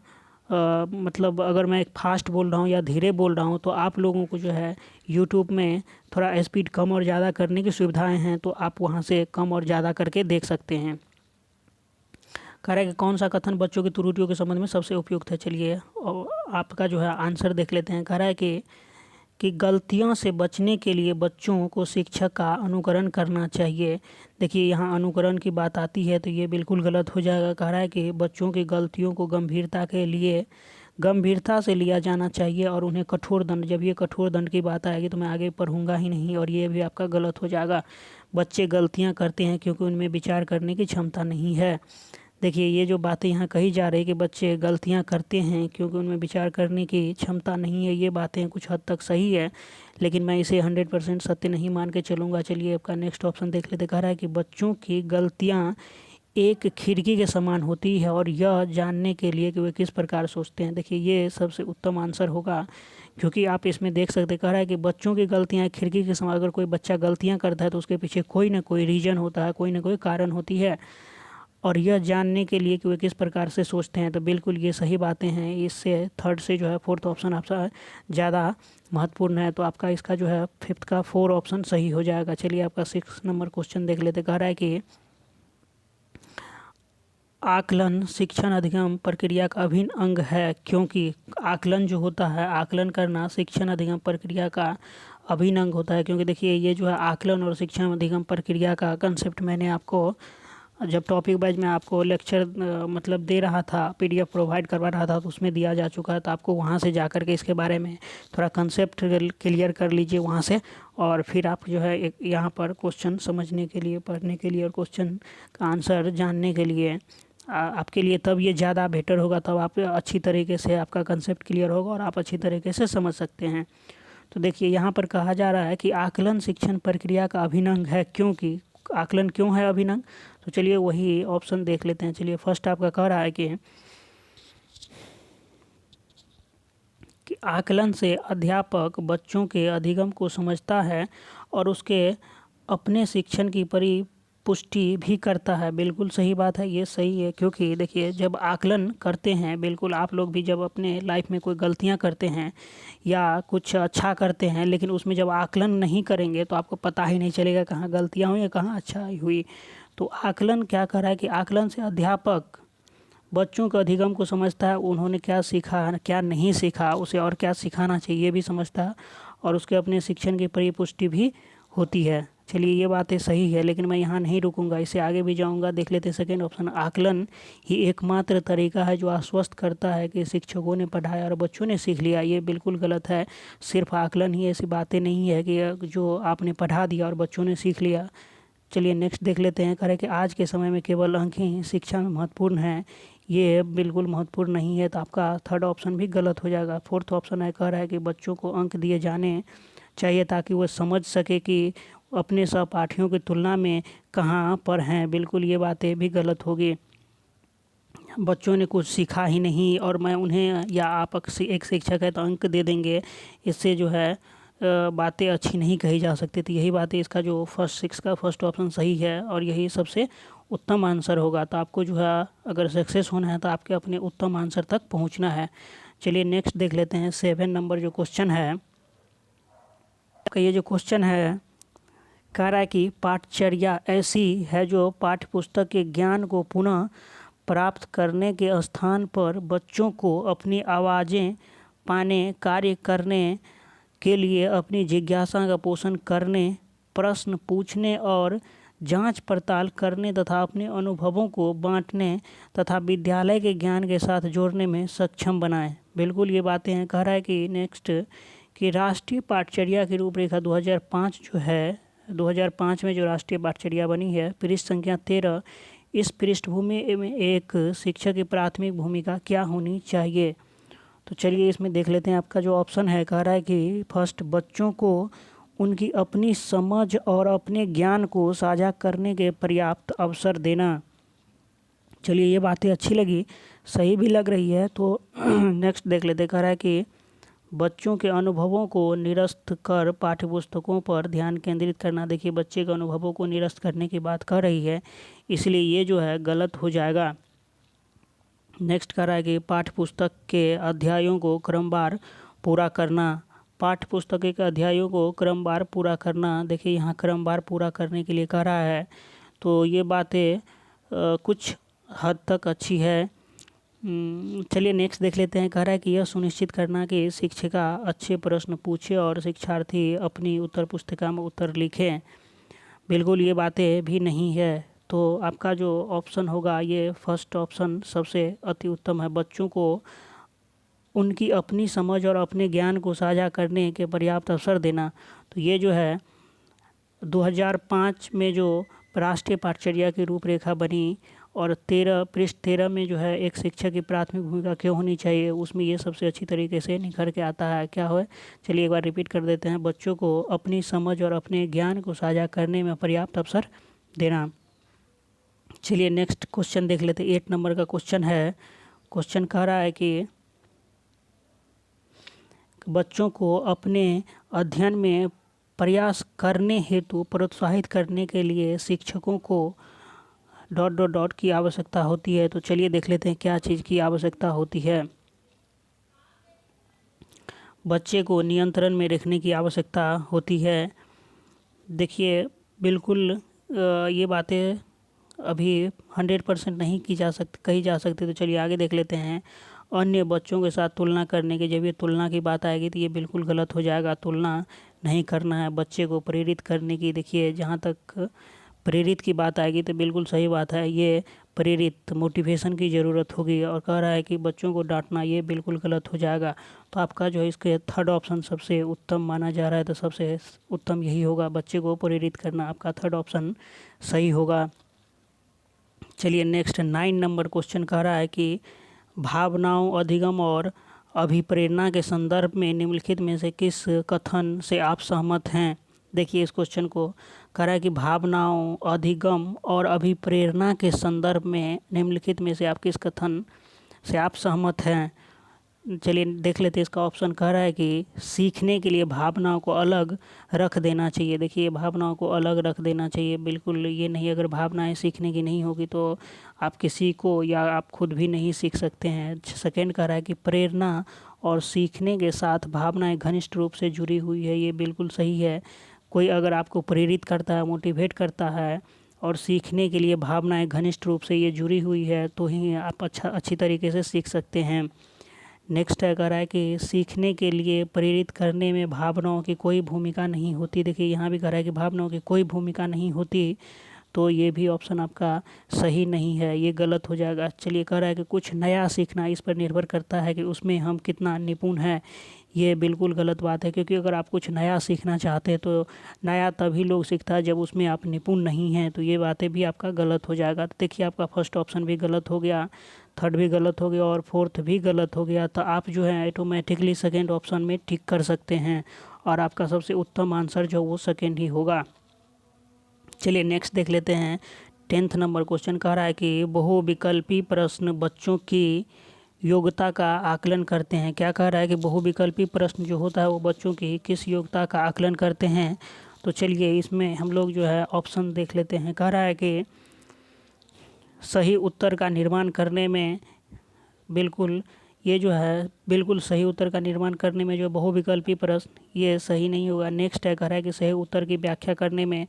मतलब अगर मैं फास्ट बोल रहा हूँ या धीरे बोल रहा हूँ तो आप लोगों को जो है यूट्यूब में थोड़ा स्पीड कम और ज़्यादा करने की सुविधाएं हैं, तो आप वहाँ से कम और ज़्यादा करके देख सकते हैं। कह रहा है कि कौन सा कथन बच्चों की त्रुटियों के संबंध में सबसे उपयुक्त है। चलिए और आपका जो है आंसर देख लेते हैं। कह रहा है कि गलतियों से बचने के लिए बच्चों को शिक्षक का अनुकरण करना चाहिए। देखिए, यहाँ अनुकरण की बात आती है तो ये बिल्कुल गलत हो जाएगा। कह रहा है कि बच्चों की गलतियों को गंभीरता से लिया जाना चाहिए और उन्हें कठोर दंड, जब ये कठोर दंड की बात आएगी तो मैं आगे पढ़ूंगा ही नहीं, और ये भी आपका गलत हो जाएगा। बच्चे गलतियाँ करते हैं क्योंकि उनमें विचार करने की क्षमता नहीं है। देखिए, ये जो बातें यहाँ कही जा रही है कि बच्चे गलतियाँ करते हैं क्योंकि उनमें विचार करने की क्षमता नहीं है, ये बातें कुछ हद तक सही है, लेकिन मैं इसे 100% सत्य नहीं मान के चलूँगा। चलिए आपका नेक्स्ट ऑप्शन देख लेते। कह रहा है कि बच्चों की गलतियाँ एक खिड़की के समान होती है और यह जानने के लिए कि वे किस प्रकार सोचते हैं। देखिए, ये सबसे उत्तम आंसर होगा, क्योंकि आप इसमें देख सकते। कह रहा है कि बच्चों की गलतियाँ एक खिड़की के समान, अगर कोई बच्चा गलतियाँ करता है तो उसके पीछे कोई ना कोई रीज़न होता है, कोई ना कोई कारण होती है, और यह जानने के लिए कि वे किस प्रकार से सोचते हैं। तो बिल्कुल ये सही बातें हैं। इससे थर्ड से जो है फोर्थ ऑप्शन आपका ज़्यादा महत्वपूर्ण है, तो आपका इसका जो है फिफ्थ का 4 ऑप्शन सही हो जाएगा। चलिए आपका 6 नंबर क्वेश्चन देख लेते। कह रहा है कि आकलन शिक्षण अधिगम प्रक्रिया का अभिन्न अंग है, क्योंकि आकलन जो होता है, आकलन करना शिक्षण अधिगम प्रक्रिया का अभिन्न अंग होता है। क्योंकि देखिए, ये जो है आकलन और शिक्षण अधिगम प्रक्रिया का कंसेप्ट मैंने आपको जब टॉपिक वाइज में आपको लेक्चर मतलब दे रहा था, पीडीएफ प्रोवाइड करवा रहा था, तो उसमें दिया जा चुका है। तो आपको वहाँ से जा कर के इसके बारे में थोड़ा कंसेप्ट क्लियर कर लीजिए वहाँ से, और फिर आप जो है एक यहाँ पर क्वेश्चन समझने के लिए, पढ़ने के लिए और क्वेश्चन का आंसर जानने के लिए आपके लिए तब ये ज़्यादा बेटर होगा। तब आप अच्छी तरीके से आपका कंसेप्ट क्लियर होगा और आप अच्छी तरीके से समझ सकते हैं। तो देखिए, यहाँ पर कहा जा रहा है कि आकलन शिक्षण प्रक्रिया का अभिन्न अंग है, क्योंकि आकलन क्यों है अभिन्न अंग। तो चलिए वही ऑप्शन देख लेते हैं। चलिए फर्स्ट आपका कह रहा है कि आकलन से अध्यापक बच्चों के अधिगम को समझता है और उसके अपने शिक्षण की परिपुष्टि भी करता है। बिल्कुल सही बात है, ये सही है। क्योंकि देखिए, जब आकलन करते हैं, बिल्कुल आप लोग भी जब अपने लाइफ में कोई गलतियां करते हैं या कुछ अच्छा करते हैं, लेकिन उसमें जब आकलन नहीं करेंगे तो आपको पता ही नहीं चलेगा कहाँ गलतियाँ हुई, कहाँ अच्छा हुई। तो आकलन क्या कर रहा है कि आकलन से अध्यापक बच्चों के अधिगम को समझता है, उन्होंने क्या सीखा, क्या नहीं सीखा, उसे और क्या सिखाना चाहिए ये भी समझता है, और उसके अपने शिक्षण की परिपुष्टि भी होती है। चलिए ये बातें सही है, लेकिन मैं यहाँ नहीं रुकूंगा, इससे आगे भी जाऊंगा। देख लेते हैं सेकेंड ऑप्शन। आकलन ही एकमात्र तरीका है जो आश्वस्त करता है कि शिक्षकों ने पढ़ाया और बच्चों ने सीख लिया। ये बिल्कुल गलत है। सिर्फ आकलन ही ऐसी बातें नहीं है कि जो आपने पढ़ा दिया और बच्चों ने सीख लिया। चलिए नेक्स्ट देख लेते हैं। कह रहे कि आज के समय में केवल अंक ही शिक्षा में महत्वपूर्ण है। ये बिल्कुल महत्वपूर्ण नहीं है, तो आपका थर्ड ऑप्शन भी गलत हो जाएगा। फोर्थ ऑप्शन है, कह रहा है कि बच्चों को अंक दिए जाने चाहिए ताकि वो समझ सके कि अपने सहपाठियों की तुलना में कहाँ पर हैं। बिल्कुल ये बातें भी गलत होगी। बच्चों ने कुछ सीखा ही नहीं और मैं उन्हें, या आप एक शिक्षक है तो अंक दे देंगे, इससे जो है बातें अच्छी नहीं कही जा सकती थी। यही बातें इसका जो फर्स्ट 6 का फर्स्ट ऑप्शन सही है और यही सबसे उत्तम आंसर होगा। तो आपको जो है अगर सक्सेस होना है तो आपके अपने उत्तम आंसर तक पहुंचना है। चलिए नेक्स्ट देख लेते हैं 7 नंबर जो क्वेश्चन है। आपका ये जो क्वेश्चन है कह रहा है कि पाठचर्या ऐसी है जो पाठ्य पुस्तक के ज्ञान को पुनः प्राप्त करने के स्थान पर बच्चों को अपनी आवाज़ें पाने, कार्य करने के लिए अपनी जिज्ञासा का पोषण करने, प्रश्न पूछने और जांच पड़ताल करने तथा अपने अनुभवों को बांटने तथा विद्यालय के ज्ञान के साथ जोड़ने में सक्षम बनाएं। बिल्कुल ये बातें हैं। कह रहा है कि नेक्स्ट कि राष्ट्रीय पाठचर्या की रूपरेखा 2005 जो है 2005 में जो राष्ट्रीय पाठचर्या बनी है पृष्ठ संख्या 13, इस पृष्ठभूमि में एक शिक्षक की प्राथमिक भूमिका क्या होनी चाहिए। तो चलिए इसमें देख लेते हैं। आपका जो ऑप्शन है कह रहा है कि फर्स्ट बच्चों को उनकी अपनी समझ और अपने ज्ञान को साझा करने के पर्याप्त अवसर देना। चलिए ये बातें अच्छी लगी, सही भी लग रही है। तो नेक्स्ट देख लेते। कह रहा है कि बच्चों के अनुभवों को निरस्त कर पाठ्यपुस्तकों पर ध्यान केंद्रित करना। देखिए बच्चे के अनुभवों को निरस्त करने की बात कर रही है, इसलिए ये जो है गलत हो जाएगा। नेक्स्ट कह रहा है कि पाठ्यपुस्तक के अध्यायों को क्रमवार पूरा करना। पाठ्यपुस्तक के अध्यायों को क्रमवार पूरा करना। देखिए यहाँ क्रमवार पूरा करने के लिए कह रहा है, तो ये बातें कुछ हद तक अच्छी है। चलिए नेक्स्ट देख लेते हैं। कह रहा है कि यह सुनिश्चित करना कि शिक्षिका अच्छे प्रश्न पूछे और शिक्षार्थी अपनी उत्तर पुस्तिका में उत्तर लिखें। बिल्कुल ये बातें भी नहीं है। तो आपका जो ऑप्शन होगा ये फर्स्ट ऑप्शन सबसे अति उत्तम है। बच्चों को उनकी अपनी समझ और अपने ज्ञान को साझा करने के पर्याप्त अवसर देना। तो ये जो है 2005 में जो राष्ट्रीय पाठचर्या की रूपरेखा बनी और पृष्ठ 13 में जो है एक शिक्षक की प्राथमिक भूमिका क्यों होनी चाहिए, उसमें ये सबसे अच्छी तरीके से निखर के आता है। क्या हो, चलिए एक बार रिपीट कर देते हैं। बच्चों को अपनी समझ और अपने ज्ञान को साझा करने में पर्याप्त अवसर देना। चलिए नेक्स्ट क्वेश्चन देख लेते हैं। 8 नंबर का क्वेश्चन है। क्वेश्चन कह रहा है कि बच्चों को अपने अध्ययन में प्रयास करने हेतु प्रोत्साहित करने के लिए शिक्षकों को ... की आवश्यकता होती है। तो चलिए देख लेते हैं क्या चीज़ की आवश्यकता होती है। बच्चे को नियंत्रण में रखने की आवश्यकता होती है। देखिए बिल्कुल ये बातें अभी 100% नहीं कही जा सकती। तो चलिए आगे देख लेते हैं। अन्य बच्चों के साथ तुलना करने के, जब ये तुलना की बात आएगी तो ये बिल्कुल गलत हो जाएगा। तुलना नहीं करना है। बच्चे को प्रेरित करने की, देखिए जहाँ तक प्रेरित की बात आएगी तो बिल्कुल सही बात है। ये प्रेरित मोटिवेशन की ज़रूरत होगी। और कह रहा है कि बच्चों को डांटना, ये बिल्कुल गलत हो जाएगा। तो आपका जो है इसके थर्ड ऑप्शन सबसे उत्तम माना जा रहा है। तो सबसे उत्तम यही होगा, बच्चे को प्रेरित करना। आपका थर्ड ऑप्शन सही होगा। चलिए नेक्स्ट 9 नंबर क्वेश्चन कह रहा है कि भावनाओं, अधिगम और अभिप्रेरणा के संदर्भ में निम्नलिखित में से किस कथन से आप सहमत हैं। देखिए इस क्वेश्चन को कह रहा है कि भावनाओं, अधिगम और अभिप्रेरणा के संदर्भ में निम्नलिखित में से आप किस कथन से आप सहमत हैं। चलिए देख लेते हैं। इसका ऑप्शन कह रहा है कि सीखने के लिए भावनाओं को अलग रख देना चाहिए। देखिए भावनाओं को अलग रख देना चाहिए, बिल्कुल ये नहीं। अगर भावनाएं सीखने की नहीं होगी तो आप किसी को या आप खुद भी नहीं सीख सकते हैं। सेकेंड कह रहा है कि प्रेरणा और सीखने के साथ भावनाएं घनिष्ठ रूप से जुड़ी हुई है। ये बिल्कुल सही है। कोई अगर आपको प्रेरित करता है, मोटिवेट करता है और सीखने के लिए भावनाएं घनिष्ठ रूप से ये जुड़ी हुई है तो ही आप अच्छी तरीके से सीख सकते हैं। नेक्स्ट है कह रहा है कि सीखने के लिए प्रेरित करने में भावनाओं की कोई भूमिका नहीं होती। देखिए यहाँ भी कह रहा है कि भावनाओं की कोई भूमिका नहीं होती, तो ये भी ऑप्शन आपका सही नहीं है, ये गलत हो जाएगा। चलिए कह रहा है कि कुछ नया सीखना इस पर निर्भर करता है कि उसमें हम कितना निपुण हैं। ये बिल्कुल गलत बात है, क्योंकि अगर आप कुछ नया सीखना चाहते हैं तो नया तभी लोग सीखता है जब उसमें आप निपुण नहीं हैं। तो ये बातें भी आपका गलत हो जाएगा। तो देखिए आपका फर्स्ट ऑप्शन भी गलत हो गया, थर्ड भी गलत हो गया और फोर्थ भी गलत हो गया। तो आप जो है ऑटोमेटिकली सेकेंड ऑप्शन में टिक कर सकते हैं और आपका सबसे उत्तम आंसर जो वो सेकेंड ही होगा। चलिए नेक्स्ट देख लेते हैं। 10th नंबर क्वेश्चन कह रहा है कि बहुविकल्पी प्रश्न बच्चों की योग्यता का आकलन करते हैं। क्या कह रहा है कि बहुविकल्पी प्रश्न जो होता है वो बच्चों की किस योग्यता का आकलन करते हैं। तो चलिए इसमें हम लोग जो है ऑप्शन देख लेते हैं। कह रहा है कि सही उत्तर का निर्माण करने में, बिल्कुल ये जो है बिल्कुल सही उत्तर का निर्माण करने में जो बहुविकल्पी प्रश्न, ये सही नहीं होगा। नेक्स्ट है, कह रहा है कि सही उत्तर की व्याख्या करने में,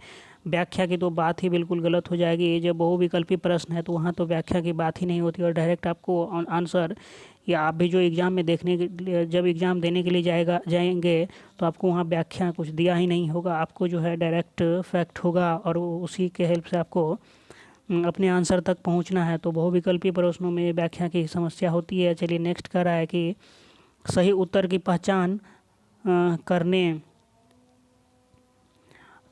व्याख्या की तो बात ही बिल्कुल गलत हो जाएगी। ये जब बहुविकल्पी प्रश्न है तो वहाँ तो व्याख्या की बात ही नहीं होती और डायरेक्ट आपको आंसर, या आप भी जो एग्ज़ाम में देखने के लिए, जब एग्ज़ाम देने के लिए जाएंगे तो आपको वहाँ व्याख्या कुछ दिया ही नहीं होगा। आपको जो है डायरेक्ट फैक्ट होगा और उसी के हेल्प से आपको अपने आंसर तक पहुंचना है। तो बहुविकल्पी प्रश्नों में व्याख्या की समस्या होती है। चलिए नेक्स्ट कर रहा है कि सही उत्तर की पहचान करने,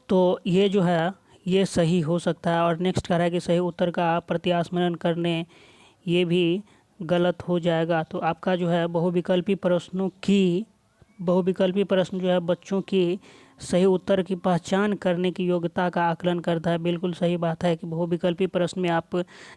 तो ये जो है ये सही हो सकता है। और नेक्स्ट कर रहा है कि सही उत्तर का प्रत्यास्मरण करने, ये भी गलत हो जाएगा। तो आपका जो है बहुविकल्पी प्रश्न जो है बच्चों की सही उत्तर की पहचान करने की योग्यता का आकलन करता है। बिल्कुल सही बात है कि बहुविकल्पी प्रश्न में आप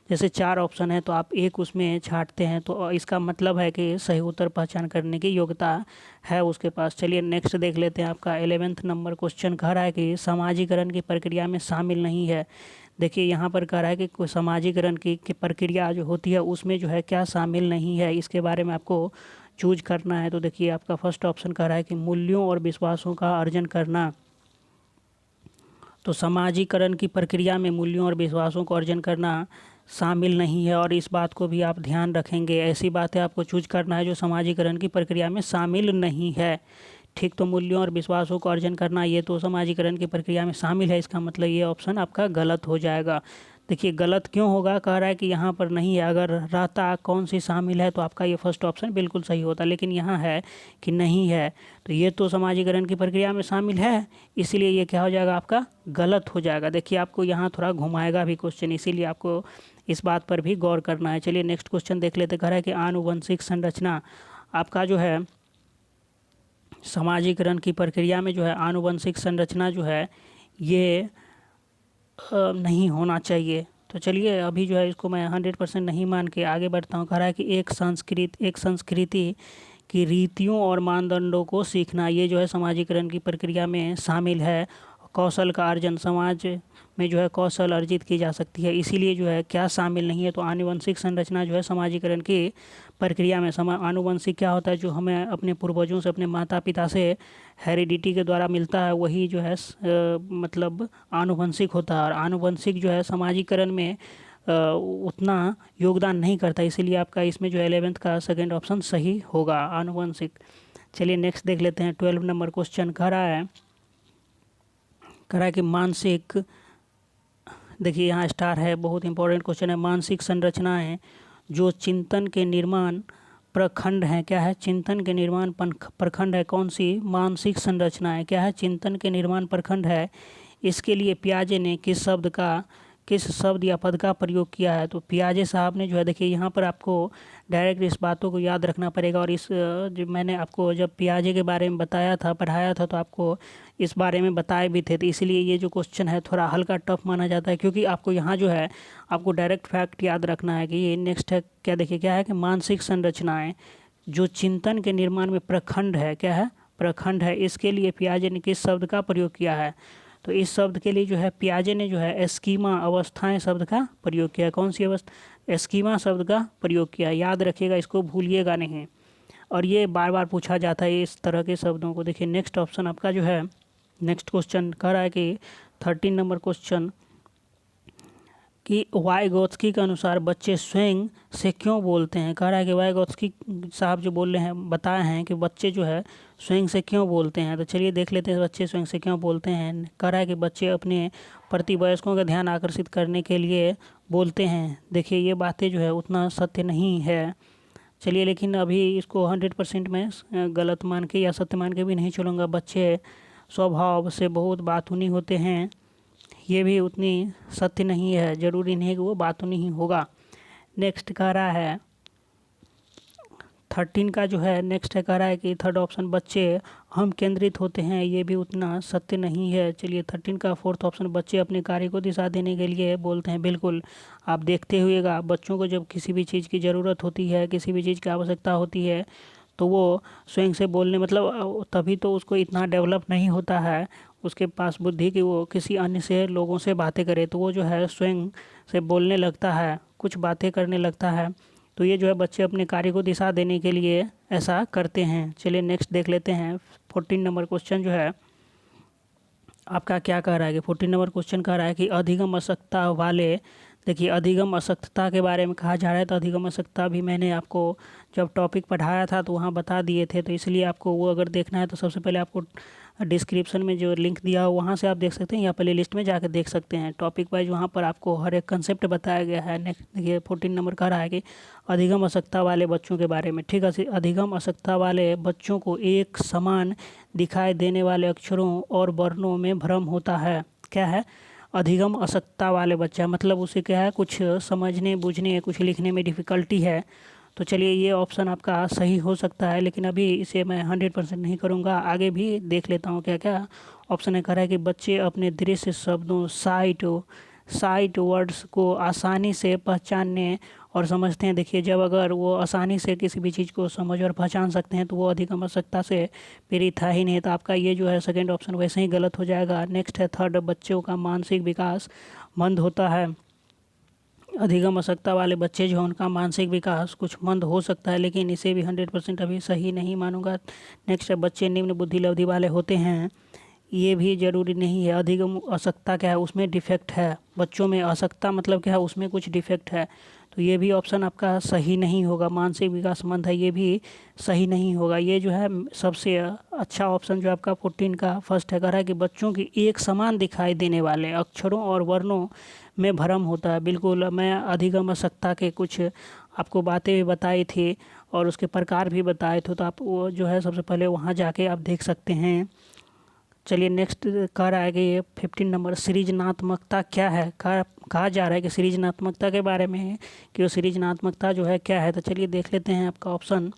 जैसे 4 ऑप्शन है तो आप एक उसमें छांटते हैं, तो इसका मतलब है कि सही उत्तर पहचान करने की योग्यता है उसके पास। चलिए नेक्स्ट देख लेते हैं। आपका 11th नंबर क्वेश्चन कह रहा है कि समाजीकरण की प्रक्रिया में शामिल नहीं है। देखिए यहाँ पर कह रहा है कि कोई समाजीकरण की प्रक्रिया जो होती है उसमें जो है क्या शामिल नहीं है, इसके बारे में आपको चूज करना है। तो देखिए आपका फर्स्ट ऑप्शन कह रहा है कि मूल्यों और विश्वासों का अर्जन करना। तो समाजीकरण की प्रक्रिया में मूल्यों और विश्वासों को अर्जन करना शामिल नहीं है, और इस बात को भी आप ध्यान रखेंगे। ऐसी बातें आपको चूज करना है जो समाजीकरण की प्रक्रिया में शामिल नहीं है। ठीक, तो मूल्यों और विश्वासों को अर्जन करना ये तो समाजीकरण की प्रक्रिया में शामिल है, इसका मतलब ये ऑप्शन आपका गलत हो जाएगा। देखिए गलत क्यों होगा, कह रहा है कि यहाँ पर नहीं है। अगर रहता कौन सी शामिल है तो आपका ये फर्स्ट ऑप्शन बिल्कुल सही होता, लेकिन यहाँ है कि नहीं है, तो ये तो समाजीकरण की प्रक्रिया में शामिल है, इसीलिए ये क्या हो जाएगा आपका गलत हो जाएगा। देखिए आपको यहाँ थोड़ा घुमाएगा भी क्वेश्चन, इसीलिए आपको इस बात पर भी गौर करना है। चलिए नेक्स्ट क्वेश्चन देख लेते। कह रहा है कि आनुवंशिक संरचना, आपका जो है समाजीकरण की प्रक्रिया में जो है आनुवंशिक संरचना जो है ये नहीं होना चाहिए। तो चलिए अभी जो है इसको मैं 100% नहीं मान के आगे बढ़ता हूँ। कह रहा है कि एक संस्कृति की रीतियों और मानदंडों को सीखना, ये जो है समाजीकरण की प्रक्रिया में शामिल है। कौशल का अर्जन, समाज में जो है कौशल अर्जित की जा सकती है, इसीलिए जो है क्या शामिल नहीं है। तो आनुवंशिक संरचना जो है समाजीकरण की प्रक्रिया में, आनुवंशिक क्या होता है, जो हमें अपने पूर्वजों से, अपने माता पिता से हेरिडिटी के द्वारा मिलता है, वही जो है मतलब आनुवंशिक होता है। और आनुवंशिक जो है समाजीकरण में उतना योगदान नहीं करता, इसीलिए आपका इसमें जो 11th का सेकंड ऑप्शन सही होगा, आनुवंशिक। चलिए नेक्स्ट देख लेते हैं। 12 नंबर क्वेश्चन कह रहा है कि मानसिक, देखिए यहाँ स्टार है, बहुत इंपॉर्टेंट क्वेश्चन है। मानसिक संरचनाएं जो चिंतन के निर्माण प्रखंड हैं, क्या है, चिंतन के निर्माण प्रखंड है। कौन सी मानसिक संरचनाएं, क्या है, चिंतन के निर्माण प्रखंड है। इसके लिए पियाजे ने किस शब्द या पद का प्रयोग किया है। तो पियाजे साहब ने जो है, देखिए यहाँ पर आपको डायरेक्ट इस बातों को याद रखना पड़ेगा। और इस जो मैंने आपको जब पियाजे के बारे में बताया था, पढ़ाया था, तो आपको इस बारे में बताए भी थे, तो इसलिए ये जो क्वेश्चन है थोड़ा हल्का टफ माना जाता है, क्योंकि आपको यहाँ जो है आपको डायरेक्ट फैक्ट याद रखना है कि ये नेक्स्ट है। क्या देखिए क्या है कि मानसिक संरचनाएं जो चिंतन के निर्माण में प्रखंड है, क्या है, प्रखंड है। इसके लिए पियाजे ने किस शब्द का प्रयोग किया है। तो इस शब्द के लिए जो है पियाजे ने जो है एस्कीमा, अवस्थाएं शब्द का प्रयोग किया। कौन सी अवस्था, एस्कीमा शब्द का प्रयोग किया। याद रखिएगा, इसको भूलिएगा नहीं, और ये बार बार पूछा जाता है इस तरह के शब्दों को। देखिए नेक्स्ट ऑप्शन आपका जो है, नेक्स्ट क्वेश्चन कह रहा है कि 13 नंबर क्वेश्चन कि वाइगोत्स्की के अनुसार बच्चे स्वयं से क्यों बोलते हैं। कह रहा है कि वाइगोत्स्की साहब जो बोल रहे हैं, बताए हैं कि बच्चे जो है स्वयं से क्यों बोलते हैं। तो चलिए देख लेते हैं बच्चे स्वयं से क्यों बोलते हैं। कह रहा है कि बच्चे अपने प्रति वयस्कों का ध्यान आकर्षित करने के लिए बोलते हैं। देखिए ये बातें जो है उतना सत्य नहीं है। चलिए लेकिन अभी इसको 100% मैं गलत मान के या सत्य मान के भी नहीं चलूँगा। बच्चे स्वभाव से बहुत बातूनी होते हैं, ये भी उतनी सत्य नहीं है, ज़रूरी नहीं है कि वो बातूनी ही होगा। नेक्स्ट कह रहा है 13 का जो है नेक्स्ट है, कह रहा है कि थर्ड ऑप्शन बच्चे हम केंद्रित होते हैं, ये भी उतना सत्य नहीं है। चलिए 13 का फोर्थ ऑप्शन बच्चे अपने कार्य को दिशा देने के लिए बोलते हैं। बिल्कुल आप देखते हुएगा बच्चों को जब किसी भी चीज़ की ज़रूरत होती है, किसी भी चीज़ की आवश्यकता होती है, तो वो स्वयं से बोलने मतलब तभी तो उसको इतना डेवलप नहीं होता है उसके पास बुद्धि कि वो किसी अन्य से लोगों से बातें करे, तो वो जो है स्वयं से बोलने लगता है, कुछ बातें करने लगता है। तो ये जो है बच्चे अपने कार्य को दिशा देने के लिए ऐसा करते हैं। चलिए नेक्स्ट देख लेते हैं। 14 नंबर क्वेश्चन जो है आपका क्या कह रहा है कि 14 नंबर क्वेश्चन कह रहा है कि अधिगम अशक्तता वाले, देखिए अधिगम अशक्तता के बारे में कहा जा रहा है। तो अधिगम अशक्तता भी मैंने आपको जब टॉपिक पढ़ाया था तो वहाँ बता दिए थे, तो इसलिए आपको वो अगर देखना है तो सबसे पहले आपको डिस्क्रिप्शन में जो लिंक दिया हो वहाँ से आप देख सकते हैं, या प्ले लिस्ट में जाकर देख सकते हैं। टॉपिक वाइज वहाँ पर आपको हर एक कंसेप्ट बताया गया है। नेक्स्ट देखिए 14 नंबर कह रहा है कि अधिगम अशक्तता वाले बच्चों के बारे में। ठीक है, अधिगम अशक्तता वाले बच्चों को एक समान दिखाई देने वाले अक्षरों और वर्णों में भ्रम होता है। क्या है? अधिगम अशक्तता वाले बच्चा मतलब उसे क्या है, कुछ समझने बूझने कुछ लिखने में डिफ़िकल्टी है। तो चलिए ये ऑप्शन आपका सही हो सकता है, लेकिन अभी इसे मैं 100% नहीं करूँगा, आगे भी देख लेता हूँ क्या क्या ऑप्शन है। कह रहा है कि बच्चे अपने दृश्य शब्दों साइट वर्ड्स को आसानी से पहचानने और समझते हैं। देखिए जब अगर वो आसानी से किसी भी चीज़ को समझ और पहचान सकते हैं तो वो अधिगम अशक्तता से पीड़ित था ही नहीं। तो आपका ये जो है सेकंड ऑप्शन वैसे ही गलत हो जाएगा। नेक्स्ट है थर्ड, बच्चों का मानसिक विकास मंद होता है। अधिगम अशक्तता वाले बच्चे जो हैं उनका मानसिक विकास कुछ मंद हो सकता है, लेकिन इसे भी 100% अभी सही नहीं मानूंगा। नेक्स्ट है बच्चे निम्न बुद्धि लब्धि वाले होते हैं, ये भी ज़रूरी नहीं है। अधिगम अशक्तता क्या है, उसमें डिफेक्ट है, बच्चों में अशक्तता मतलब क्या है, उसमें कुछ डिफेक्ट है। तो ये भी ऑप्शन आपका सही नहीं होगा। मानसिक विकास मंद है, ये भी सही नहीं होगा। ये जो है सबसे अच्छा ऑप्शन जो आपका 14 का फर्स्ट है, कह रहा है कि बच्चों की एक समान दिखाई देने वाले अक्षरों और वर्णों में भ्रम होता है। बिल्कुल मैं अधिगम अशक्तता के कुछ आपको बातें भी बताई थी और उसके प्रकार भी बताए थे, तो आप वो जो है सबसे पहले वहाँ जाके आप देख सकते हैं। चलिए नेक्स्ट कह रहा है कि ये 15 नंबर सृजनात्मकता क्या है। कहा जा रहा है कि सृजनात्मकता के बारे में है कि वो सृजनात्मकता जो है क्या है। तो चलिए देख लेते हैं आपका ऑप्शन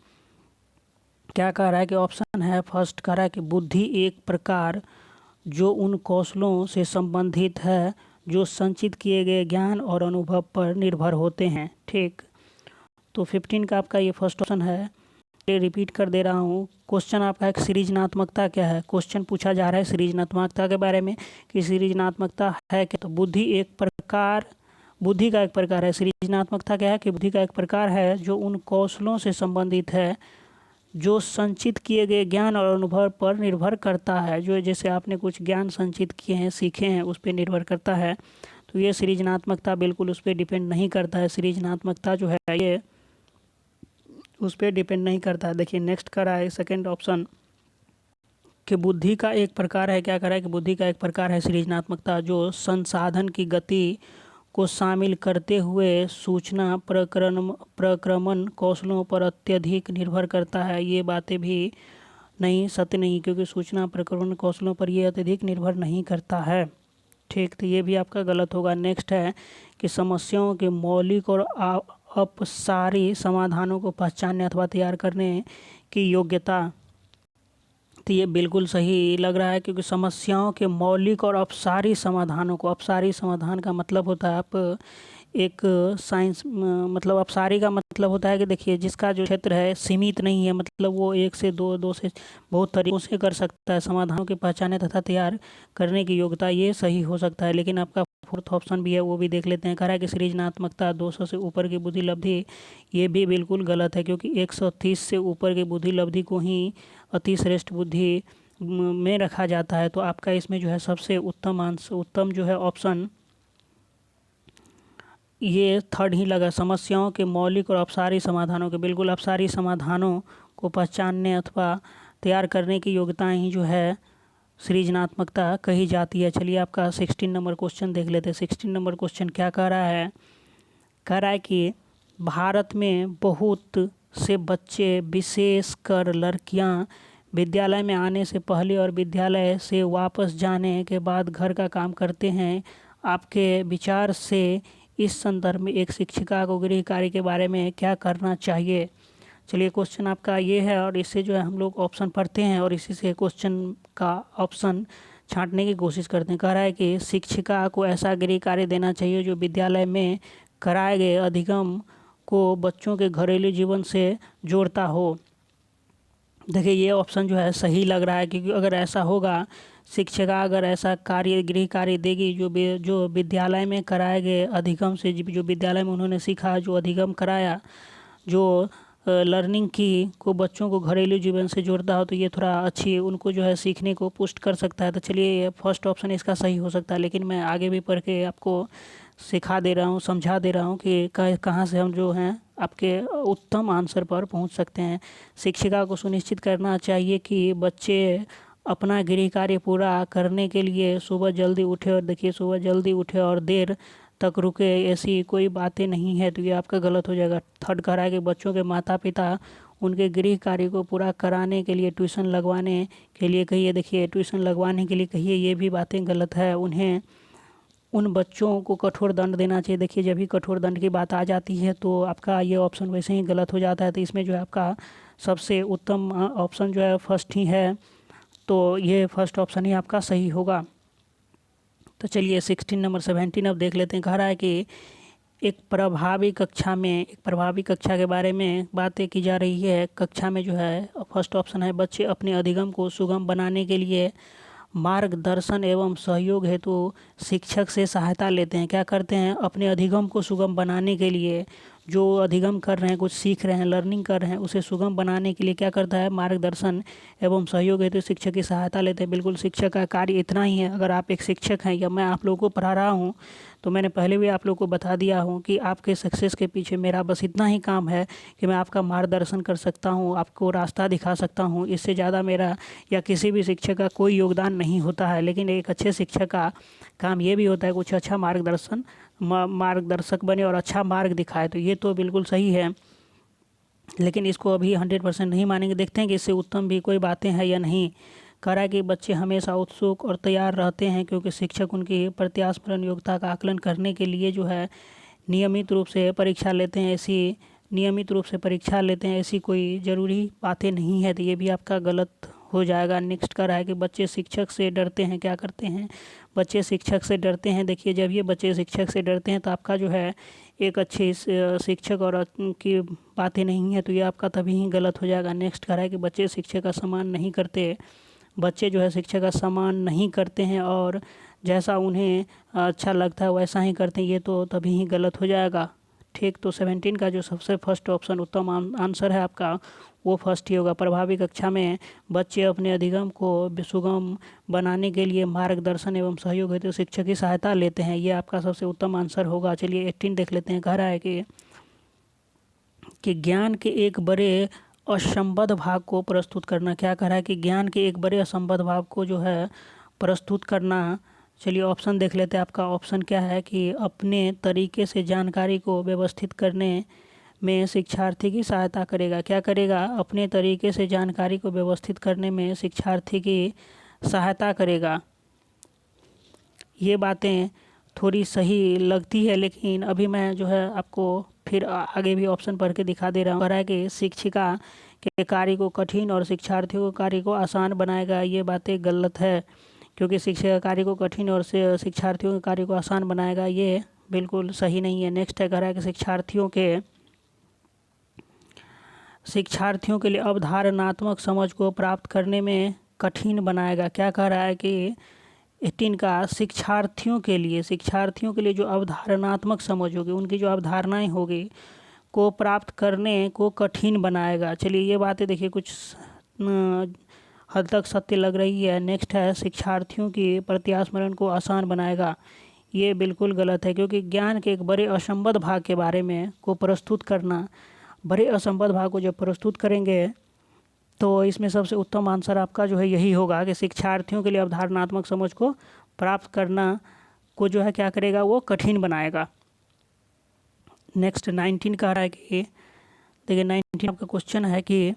क्या कह रहा है कि ऑप्शन है फर्स्ट, कह रहा है कि बुद्धि एक प्रकार जो उन कौशलों से संबंधित है जो संचित किए गए ज्ञान और अनुभव पर निर्भर होते हैं। ठीक, तो 15 का आपका ये फर्स्ट ऑप्शन है। ये रिपीट कर दे रहा हूँ, क्वेश्चन आपका है सृजनात्मकता क्या है। क्वेश्चन पूछा जा रहा है सृजनात्मकता के बारे में कि सृजनात्मकता है क्या। तो बुद्धि का एक प्रकार है। सृजनात्मकता क्या है कि बुद्धि का एक प्रकार है जो उन कौशलों से संबंधित है जो संचित किए गए ज्ञान और अनुभव पर निर्भर करता है। जो जैसे आपने कुछ ज्ञान संचित किए हैं, सीखे हैं, उस पर निर्भर करता है। तो ये सृजनात्मकता बिल्कुल उस पर डिपेंड नहीं करता है। सृजनात्मकता जो है ये उस पर डिपेंड नहीं करता है। देखिए नेक्स्ट करा है सेकंड ऑप्शन कि बुद्धि का एक प्रकार है। क्या करा है कि बुद्धि का एक प्रकार है सृजनात्मकता जो संसाधन की गति को शामिल करते हुए सूचना प्रक्रमण कौशलों पर अत्यधिक निर्भर करता है। ये बातें भी नहीं, सत्य नहीं, क्योंकि सूचना प्रक्रमण कौशलों पर ये अत्यधिक निर्भर नहीं करता है। ठीक, तो ये भी आपका गलत होगा। नेक्स्ट है कि समस्याओं के मौलिक और अपसारी समाधानों को पहचानने अथवा तैयार करने की योग्यता, तो ये बिल्कुल सही लग रहा है, क्योंकि समस्याओं के मौलिक और अपसारी समाधानों को, अपसारी समाधान का मतलब होता है आप एक साइंस मतलब अपसारी का मतलब होता है कि देखिए जिसका जो क्षेत्र है सीमित नहीं है, मतलब वो एक से दो, दो से बहुत तरीकों से कर सकता है। समाधानों के पहचाने तथा तैयार करने की योग्यता, ये सही हो सकता है। लेकिन आपका फोर्थ ऑप्शन भी है, वो भी देख लेते हैं। कह रहा है कि सृजनात्मकता 200 से ऊपर की बुद्धि लब्धि, ये भी बिल्कुल गलत है, क्योंकि 130 से ऊपर की बुद्धि लब्धि को ही अति श्रेष्ठ बुद्धि में रखा जाता है। तो आपका इसमें जो है सबसे उत्तम जो है ऑप्शन ये थर्ड ही लगा। समस्याओं के मौलिक और अपसारी समाधानों के, बिल्कुल अपसारी समाधानों को पहचानने अथवा तैयार करने की योग्यताएं ही जो है सृजनात्मकता कही जाती है। चलिए आपका 16 नंबर क्वेश्चन देख लेते हैं। 16 नंबर क्वेश्चन क्या कह रहा है, कह रहा है कि भारत में बहुत से बच्चे विशेषकर लड़कियां विद्यालय में आने से पहले और विद्यालय से वापस जाने के बाद घर का काम करते हैं। आपके विचार से इस संदर्भ में एक शिक्षिका को गृह कार्य के बारे में क्या करना चाहिए। चलिए क्वेश्चन आपका ये है और इससे जो है हम लोग ऑप्शन पढ़ते हैं और इसी से क्वेश्चन का ऑप्शन छांटने की कोशिश करते हैं। कह रहा है कि शिक्षिका को ऐसा गृह कार्य देना चाहिए जो विद्यालय में कराए गए अधिगम को बच्चों के घरेलू जीवन से जोड़ता हो। देखिए ये ऑप्शन जो है सही लग रहा है, क्योंकि अगर ऐसा होगा, शिक्षिका अगर ऐसा कार्य गृह कार्य देगी जो विद्यालय में कराए गए अधिगम से, जो विद्यालय में उन्होंने सीखा, जो अधिगम कराया, जो लर्निंग की को बच्चों को घरेलू जीवन से जोड़ता हो, तो ये थोड़ा अच्छी उनको जो है सीखने को पुष्ट कर सकता है। तो चलिए फर्स्ट ऑप्शन इसका सही हो सकता है, लेकिन मैं आगे भी पढ़ के आपको सिखा दे रहा हूँ, समझा दे रहा हूँ कि कहाँ से हम जो हैं आपके उत्तम आंसर पर पहुँच सकते हैं। शिक्षिका को सुनिश्चित करना चाहिए कि बच्चे अपना गृह कार्य पूरा करने के लिए सुबह जल्दी उठे, और देखिए सुबह जल्दी उठे और देर तक रुके, ऐसी कोई बातें नहीं है, तो ये आपका गलत हो जाएगा। थर्ड कह रहा है कि बच्चों के माता पिता उनके गृह कार्य को पूरा कराने के लिए ट्यूशन लगवाने के लिए कहिए। देखिए ट्यूशन लगवाने के लिए कहिए, ये भी बातें गलत है। उन्हें उन बच्चों को कठोर दंड देना चाहिए। देखिए जब भी कठोर दंड की बात आ जाती है तो आपका ये ऑप्शन वैसे ही गलत हो जाता है। तो इसमें जो है आपका सबसे उत्तम ऑप्शन जो है फर्स्ट ही है, तो ये फर्स्ट ऑप्शन ही आपका सही होगा। तो चलिए 16 नंबर 17 अब देख लेते हैं। कह रहा है कि एक प्रभावी कक्षा के बारे में बातें की जा रही है। कक्षा में जो है फर्स्ट ऑप्शन है, बच्चे अपने अधिगम को सुगम बनाने के लिए मार्गदर्शन एवं सहयोग हेतु शिक्षक से सहायता लेते हैं। क्या करते हैं, अपने अधिगम को सुगम बनाने के लिए, जो अधिगम कर रहे हैं, कुछ सीख रहे हैं, लर्निंग कर रहे हैं, उसे सुगम बनाने के लिए क्या करता है, मार्गदर्शन एवं सहयोग हेतु शिक्षक की सहायता लेते हैं। बिल्कुल शिक्षक का कार्य इतना ही है। अगर आप एक शिक्षक हैं या मैं आप लोगों को पढ़ा रहा हूँ, तो मैंने पहले भी आप लोग को बता दिया हूँ कि आपके सक्सेस के पीछे मेरा बस इतना ही काम है कि मैं आपका मार्गदर्शन कर सकता हूँ, आपको रास्ता दिखा सकता हूँ। इससे ज़्यादा मेरा या किसी भी शिक्षक का कोई योगदान नहीं होता है। लेकिन एक अच्छे शिक्षक का काम ये भी होता है कुछ अच्छा मार्गदर्शक बने और अच्छा मार्ग दिखाए। तो ये तो बिल्कुल सही है, लेकिन इसको अभी 100% नहीं मानेंगे। देखते हैं कि इससे उत्तम भी कोई बातें हैं या नहीं। कह रहा है कि बच्चे हमेशा उत्सुक और तैयार रहते हैं क्योंकि शिक्षक उनकी प्रत्यास्मरण योग्यता का आकलन करने के लिए जो है नियमित रूप से परीक्षा लेते हैं। ऐसी कोई ज़रूरी बातें नहीं है, तो ये भी आपका गलत हो जाएगा। नेक्स्ट कर रहा है कि बच्चे शिक्षक से डरते हैं। क्या करते हैं, बच्चे शिक्षक से डरते हैं। देखिए जब ये बच्चे शिक्षक से डरते हैं तो आपका जो है एक अच्छे शिक्षक और की बातें नहीं है, तो ये आपका तभी ही गलत हो जाएगा। नेक्स्ट कर रहा है कि बच्चे शिक्षक का सम्मान नहीं करते। बच्चे जो है शिक्षक का सम्मान नहीं करते हैं और जैसा उन्हें अच्छा लगता है वैसा ही करते हैं, ये तो तभी ही गलत हो जाएगा। ठीक, तो 17 का जो सबसे फर्स्ट ऑप्शन उत्तम आंसर है आपका, वो फर्स्ट ही होगा। प्रभावी कक्षा में बच्चे अपने अधिगम को सुगम बनाने के लिए मार्गदर्शन एवं सहयोग हेतु शिक्षक की सहायता लेते हैं, ये आपका सबसे उत्तम आंसर होगा। चलिए 18 देख लेते हैं। कह रहा है कि ज्ञान के एक बड़े असंबद्ध भाग को प्रस्तुत करना। क्या कह रहा है कि ज्ञान के एक बड़े असंबद्ध भाग को जो है प्रस्तुत करना। चलिए ऑप्शन देख लेते हैं। आपका ऑप्शन क्या है कि अपने तरीके से जानकारी को व्यवस्थित करने में शिक्षार्थी की सहायता करेगा। क्या करेगा, अपने तरीके से जानकारी को व्यवस्थित करने में शिक्षार्थी की सहायता करेगा। ये बातें थोड़ी सही लगती है, लेकिन अभी मैं जो है आपको फिर आगे भी ऑप्शन पढ़ के दिखा दे रहा हूँ। कह रहा है कि शिक्षिका के कार्य को कठिन और शिक्षार्थियों के कार्य को आसान बनाएगा। ये बातें गलत है, क्योंकि शिक्षक के कार्य को कठिन और शिक्षार्थियों के कार्य को आसान बनाएगा, ये बिल्कुल सही नहीं है। नेक्स्ट है, कह रहा है कि शिक्षार्थियों के लिए अवधारणात्मक समझ को प्राप्त करने में कठिन बनाएगा। क्या कह रहा है कि 18 का शिक्षार्थियों के लिए जो अवधारणात्मक समझ होगी, उनकी जो अवधारणाएं होगी को प्राप्त करने को कठिन बनाएगा। चलिए ये बातें देखिए कुछ हद तक सत्य लग रही है। नेक्स्ट है, शिक्षार्थियों की प्रत्यास्मरण को आसान बनाएगा। ये बिल्कुल गलत है, क्योंकि ज्ञान के एक बड़े असंबद्ध भाग के बारे में को प्रस्तुत करना, बड़े असंबद्ध भाग को जब प्रस्तुत करेंगे तो इसमें सबसे उत्तम आंसर आपका जो है यही होगा कि शिक्षार्थियों के लिए अवधारणात्मक समझ को प्राप्त करना को जो है क्या करेगा, वो कठिन बनाएगा। नेक्स्ट 19 कह रहा है कि देखिए 19 आपका क्वेश्चन है कि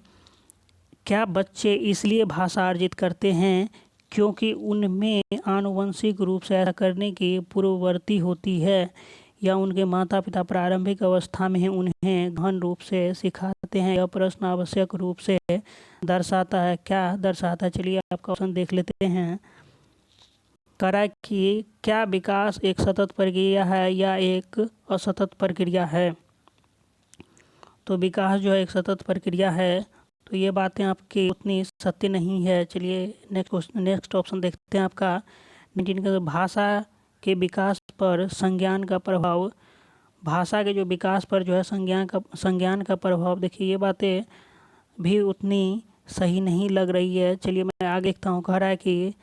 क्या बच्चे इसलिए भाषा अर्जित करते हैं क्योंकि उनमें आनुवंशिक रूप से ऐसा करने की पूर्ववर्ती होती है, या उनके माता पिता प्रारंभिक अवस्था में ही उन्हें गहन रूप से सिखाते हैं? यह प्रश्न आवश्यक रूप से दर्शाता है, क्या दर्शाता है? चलिए आपका ऑप्शन देख लेते हैं। कह रहा है कि क्या विकास एक सतत प्रक्रिया है या एक असतत प्रक्रिया है? तो विकास जो है एक सतत प्रक्रिया है, तो ये बातें आपकी उतनी सत्य नहीं है। चलिए नेक्स्ट ऑप्शन देखते हैं आपका 19 का। भाषा के विकास पर संज्ञान का प्रभाव, भाषा के जो विकास पर जो है संज्ञान का प्रभाव, देखिए ये बातें भी उतनी सही नहीं लग रही है। चलिए मैं आगे देखता हूँ। कह रहा है कि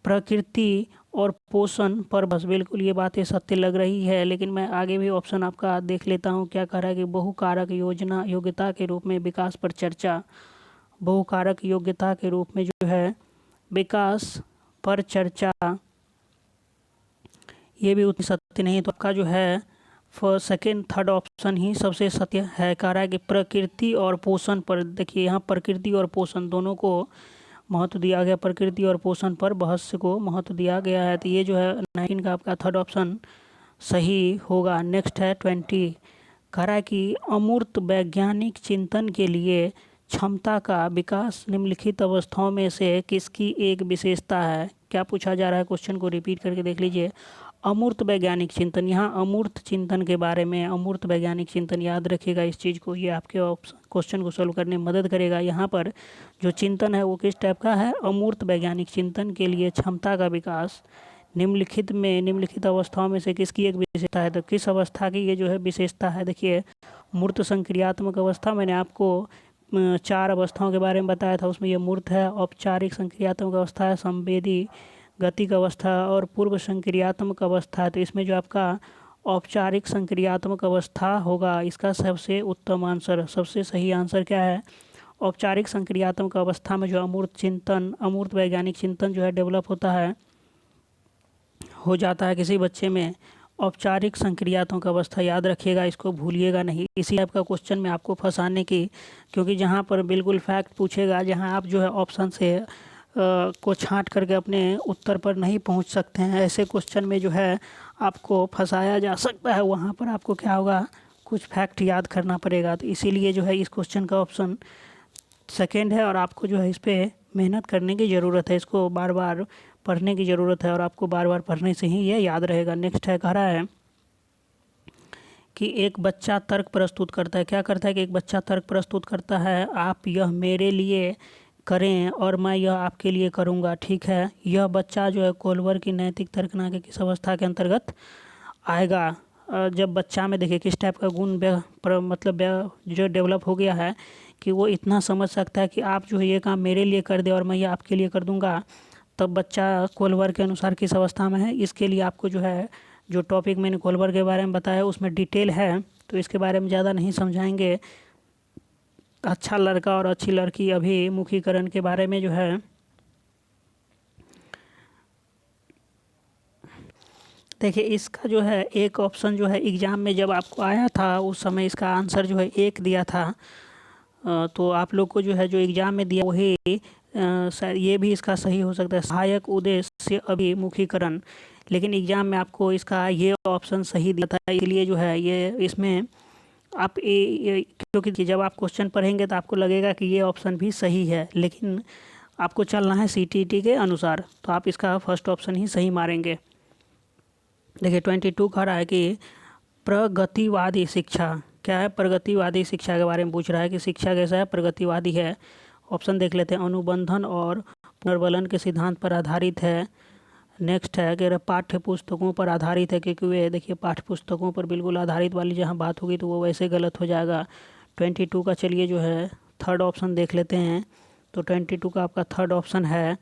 प्रकृति और पोषण पर बस, बिल्कुल ये बातें सत्य लग रही है। लेकिन मैं आगे भी ऑप्शन आपका देख लेता हूँ। क्या कह रहा है कि बहुकारक योग्यता के रूप में विकास पर चर्चा, बहुकारक योग्यता के रूप में जो है विकास पर चर्चा, ये भी उतनी सत्य नहीं। तो आपका जो है सेकेंड थर्ड ऑप्शन ही सबसे सत्य है। कह रहा है कि प्रकृति और पोषण पर, देखिए यहाँ प्रकृति और पोषण दोनों को महत्व दिया गया, प्रकृति और पोषण पर बहस को महत्व दिया गया है। तो ये जो है 19 का आपका थर्ड ऑप्शन सही होगा। नेक्स्ट है 20। कह रहा है कि अमूर्त वैज्ञानिक चिंतन के लिए क्षमता का विकास निम्नलिखित अवस्थाओं में से किसकी एक विशेषता है? क्या पूछा जा रहा है? क्वेश्चन को रिपीट करके देख लीजिए। अमूर्त वैज्ञानिक चिंतन, यहाँ अमूर्त चिंतन के बारे में, अमूर्त वैज्ञानिक चिंतन याद रखिएगा इस चीज़ को, ये आपके क्वेश्चन को सॉल्व करने में मदद करेगा। यहाँ पर जो चिंतन है वो किस टाइप का है? अमूर्त वैज्ञानिक चिंतन के लिए क्षमता का विकास निम्नलिखित अवस्थाओं में से किसकी एक विशेषता है? तो किस अवस्था की ये जो है विशेषता है? देखिए मूर्त संक्रियात्मक अवस्था, मैंने आपको 4 अवस्थाओं के बारे में बताया था, उसमें ये मूर्त है। औपचारिक संक्रियात्मक अवस्था है, संवेदी गतिक अवस्था और पूर्व संक्रियात्मक अवस्था है। तो इसमें जो आपका औपचारिक संक्रियात्मक अवस्था होगा इसका सबसे उत्तम आंसर, सबसे सही आंसर क्या है? औपचारिक संक्रियात्मक अवस्था में जो अमूर्त वैज्ञानिक चिंतन जो है डेवलप होता है, हो जाता है किसी बच्चे में। औपचारिक संक्रियात्मक अवस्था याद रखिएगा, इसको भूलिएगा नहीं। इसी टाइप का क्वेश्चन में आपको फंसाने की, क्योंकि जहाँ पर बिल्कुल फैक्ट पूछेगा, जहाँ आप जो है ऑप्शन से को छांट करके अपने उत्तर पर नहीं पहुंच सकते हैं, ऐसे क्वेश्चन में जो है आपको फंसाया जा सकता है। वहाँ पर आपको क्या होगा? कुछ फैक्ट याद करना पड़ेगा। तो इसीलिए जो है इस क्वेश्चन का ऑप्शन सेकेंड है, और आपको जो है इस पर मेहनत करने की ज़रूरत है, इसको बार बार पढ़ने की ज़रूरत है, और आपको बार बार पढ़ने से ही ये याद रहेगा। नेक्स्ट है, कह रहा है कि एक बच्चा तर्क प्रस्तुत करता है। क्या करता है कि एक बच्चा तर्क प्रस्तुत करता है, आप यह मेरे लिए करें और मैं यह आपके लिए करूंगा, ठीक है। यह बच्चा जो है कोलवर की नैतिक तर्कना के किस अवस्था के अंतर्गत आएगा? जब बच्चा में देखिए किस टाइप का गुण जो डेवलप हो गया है कि वो इतना समझ सकता है कि आप जो है ये काम मेरे लिए कर दे और मैं ये आपके लिए कर दूंगा, तब बच्चा कोलवर के अनुसार किस अवस्था में है? इसके लिए आपको जो है, जो टॉपिक मैंने कोलवर के बारे में बताया उसमें डिटेल है, तो इसके बारे में ज़्यादा नहीं समझाएंगे। अच्छा लड़का और अच्छी लड़की अभिमुखीकरण के बारे में जो है देखिए, इसका जो है एक ऑप्शन जो है एग्ज़ाम में जब आपको आया था उस समय इसका आंसर जो है 1 दिया था। तो आप लोग को जो है जो एग्ज़ाम में दिया वही ये भी इसका सही हो सकता है, सहायक उद्देश्य अभिमुखीकरण। लेकिन एग्ज़ाम में आपको इसका ये ऑप्शन सही दिया था, इसलिए जो है ये इसमें आप क्योंकि जब आप क्वेश्चन पढ़ेंगे तो आपको लगेगा कि ये ऑप्शन भी सही है, लेकिन आपको चलना है CTET के अनुसार, तो आप इसका फर्स्ट ऑप्शन ही सही मारेंगे। देखिए 22 कह रहा है कि प्रगतिवादी शिक्षा, क्या है? प्रगतिवादी शिक्षा के बारे में पूछ रहा है कि शिक्षा कैसा है? प्रगतिवादी है। ऑप्शन देख लेते हैं। अनुबंधन और पुनर्बलन के सिद्धांत पर आधारित है। नेक्स्ट है कि पाठ्य पुस्तकों पर आधारित है, क्योंकि वे देखिए पाठ्य पुस्तकों पर बिल्कुल आधारित वाली जहाँ बात होगी तो वो वैसे गलत हो जाएगा। 22 का चलिए जो है थर्ड ऑप्शन देख लेते हैं। तो 22 का आपका थर्ड ऑप्शन है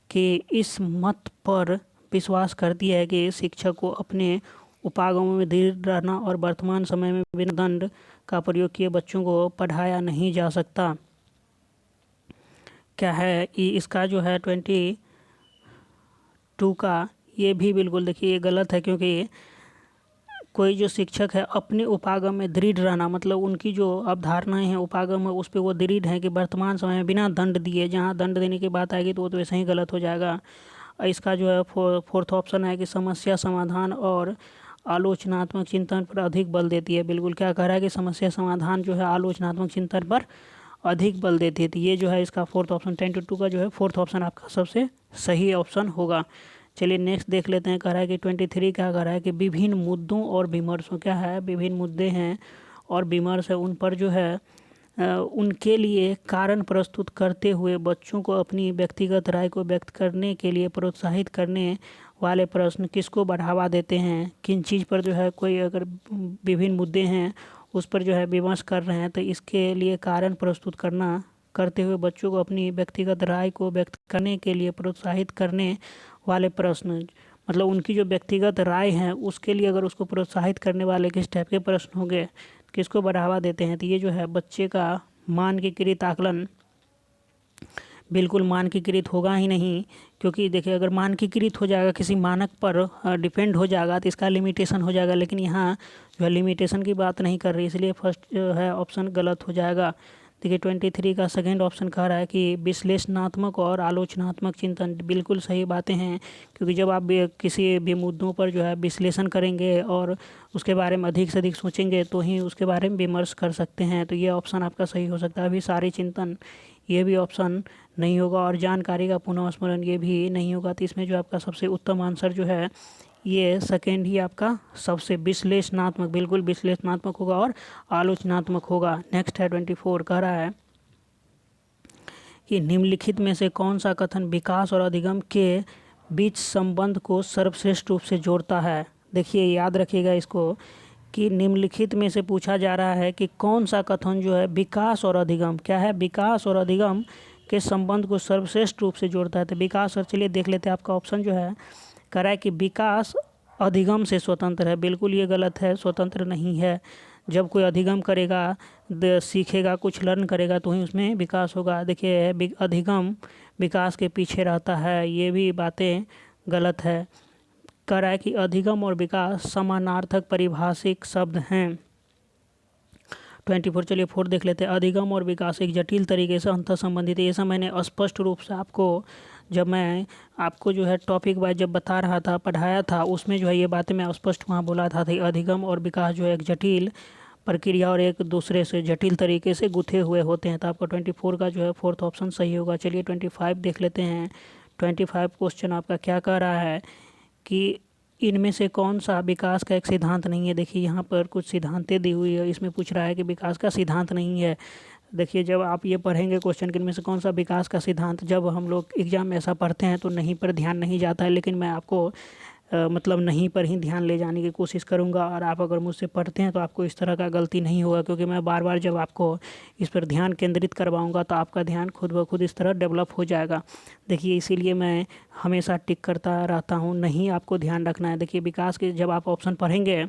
कि इस मत पर विश्वास करती है कि शिक्षक को अपने उपागमों में दृढ़ रहना और वर्तमान समय में बिना दंड का प्रयोग किए बच्चों को पढ़ाया नहीं जा सकता। क्या है इसका जो है 22 का, ये भी बिल्कुल देखिए ये गलत है, क्योंकि कोई जो शिक्षक है अपने उपागम में दृढ़ रहना, मतलब उनकी जो अवधारणाएं हैं उपागम है उस पर वो दृढ़ हैं कि वर्तमान समय में बिना दंड दिए, जहाँ दंड देने की बात आएगी तो वो तो वैसे ही गलत हो जाएगा। इसका जो है फोर्थ ऑप्शन है कि समस्या समाधान और आलोचनात्मक चिंतन पर अधिक बल देती है। बिल्कुल क्या कह रहा है कि समस्या समाधान जो है आलोचनात्मक चिंतन पर अधिक बल देती है। तो ये जो है इसका फोर्थ ऑप्शन 10-2 का जो है फोर्थ ऑप्शन आपका सबसे सही ऑप्शन होगा। चलिए नेक्स्ट देख लेते हैं। कह रहा है कि 23 क्या कह रहा है कि विभिन्न मुद्दों और विमर्शों, क्या है, विभिन्न मुद्दे हैं और विमर्श है, उन पर जो है उनके लिए कारण प्रस्तुत करते हुए बच्चों को अपनी व्यक्तिगत राय को व्यक्त करने के लिए प्रोत्साहित करने वाले प्रश्न किसको बढ़ावा देते हैं। किन चीज़ पर जो है कोई अगर विभिन्न मुद्दे हैं उस पर जो है विमर्श कर रहे हैं तो इसके लिए कारण प्रस्तुत करते हुए बच्चों को अपनी व्यक्तिगत राय को व्यक्त करने के लिए प्रोत्साहित करने वाले प्रश्न, मतलब उनकी जो व्यक्तिगत राय है उसके लिए अगर उसको प्रोत्साहित करने वाले किस टाइप के प्रश्न होंगे, किसको बढ़ावा देते हैं। तो ये जो है बच्चे का मानकीकृत आकलन बिल्कुल मानकीकृत होगा ही नहीं, क्योंकि देखिए अगर मानकीकृत हो जाएगा किसी मानक पर डिपेंड हो जाएगा तो इसका लिमिटेशन हो जाएगा, लेकिन यहाँ जो है लिमिटेशन की बात नहीं कर रही, इसलिए फर्स्ट जो है ऑप्शन गलत हो जाएगा। देखिए 23 का सेकंड ऑप्शन कह रहा है कि विश्लेषणात्मक और आलोचनात्मक चिंतन, बिल्कुल सही बातें हैं, क्योंकि जब आप किसी भी मुद्दों पर जो है विश्लेषण करेंगे और उसके बारे में अधिक से अधिक सोचेंगे तो ही उसके बारे में विमर्श कर सकते हैं। तो ये ऑप्शन आपका सही हो सकता है। अभी सारी चिंतन ये भी ऑप्शन नहीं होगा और जानकारी का पुनः स्मरण ये भी नहीं होगा। तो इसमें जो आपका सबसे उत्तम आंसर जो है ये सेकेंड ही आपका सबसे विश्लेषणात्मक, बिल्कुल विश्लेषणात्मक होगा और आलोचनात्मक होगा। नेक्स्ट है 24 कह रहा है कि निम्नलिखित में से कौन सा कथन विकास और अधिगम के बीच संबंध को सर्वश्रेष्ठ रूप से जोड़ता है। देखिए याद रखिएगा इसको कि निम्नलिखित में से पूछा जा रहा है कि कौन सा कथन जो है विकास और अधिगम, क्या है, विकास और अधिगम के संबंध को सर्वश्रेष्ठ रूप से जोड़ता है। तो विकास, और चलिए देख लेते हैं आपका ऑप्शन जो है कह रहा है कि विकास अधिगम से स्वतंत्र है। बिल्कुल ये गलत है, स्वतंत्र नहीं है। जब कोई अधिगम करेगा, सीखेगा, कुछ लर्न करेगा तो ही उसमें विकास होगा। देखिए अधिगम विकास के पीछे रहता है, ये भी बातें गलत है। कह रहा है कि अधिगम और विकास समानार्थक परिभाषिक शब्द हैं। 24 चलिए 4 देख लेते हैं। अधिगम और विकास एक जटिल तरीके से अंतर संबंधित है। ये सब मैंने स्पष्ट रूप से आपको, जब मैं आपको जो है टॉपिक वाइज जब बता रहा था, पढ़ाया था, उसमें जो है ये बातें मैं स्पष्ट वहाँ बोला था। अधिगम और विकास जो है एक जटिल प्रक्रिया और एक दूसरे से जटिल तरीके से गुथे हुए होते हैं। तो आपका 24 का जो है फोर्थ ऑप्शन सही होगा। चलिए 25 देख लेते हैं। 25 क्वेश्चन आपका क्या कह रहा है कि इनमें से कौन सा विकास का एक सिद्धांत नहीं है। देखिए यहाँ पर कुछ सिद्धांतें दी हुई है, इसमें पूछ रहा है कि विकास का सिद्धांत नहीं है। देखिए जब आप ये पढ़ेंगे क्वेश्चन कि इनमें से कौन सा विकास का सिद्धांत, जब हम लोग एग्जाम में ऐसा पढ़ते हैं तो नहीं पर ध्यान नहीं जाता है, लेकिन मैं आपको मतलब नहीं पर ही ध्यान ले जाने की कोशिश करूंगा। और आप अगर मुझसे पढ़ते हैं तो आपको इस तरह का गलती नहीं होगा, क्योंकि मैं बार बार जब आपको इस पर ध्यान केंद्रित करवाऊंगा तो आपका ध्यान खुद ब खुद इस तरह डेवलप हो जाएगा। देखिए इसीलिए मैं हमेशा टिक करता रहता हूँ, नहीं आपको ध्यान रखना है। देखिए विकास के जब आप ऑप्शन पढ़ेंगे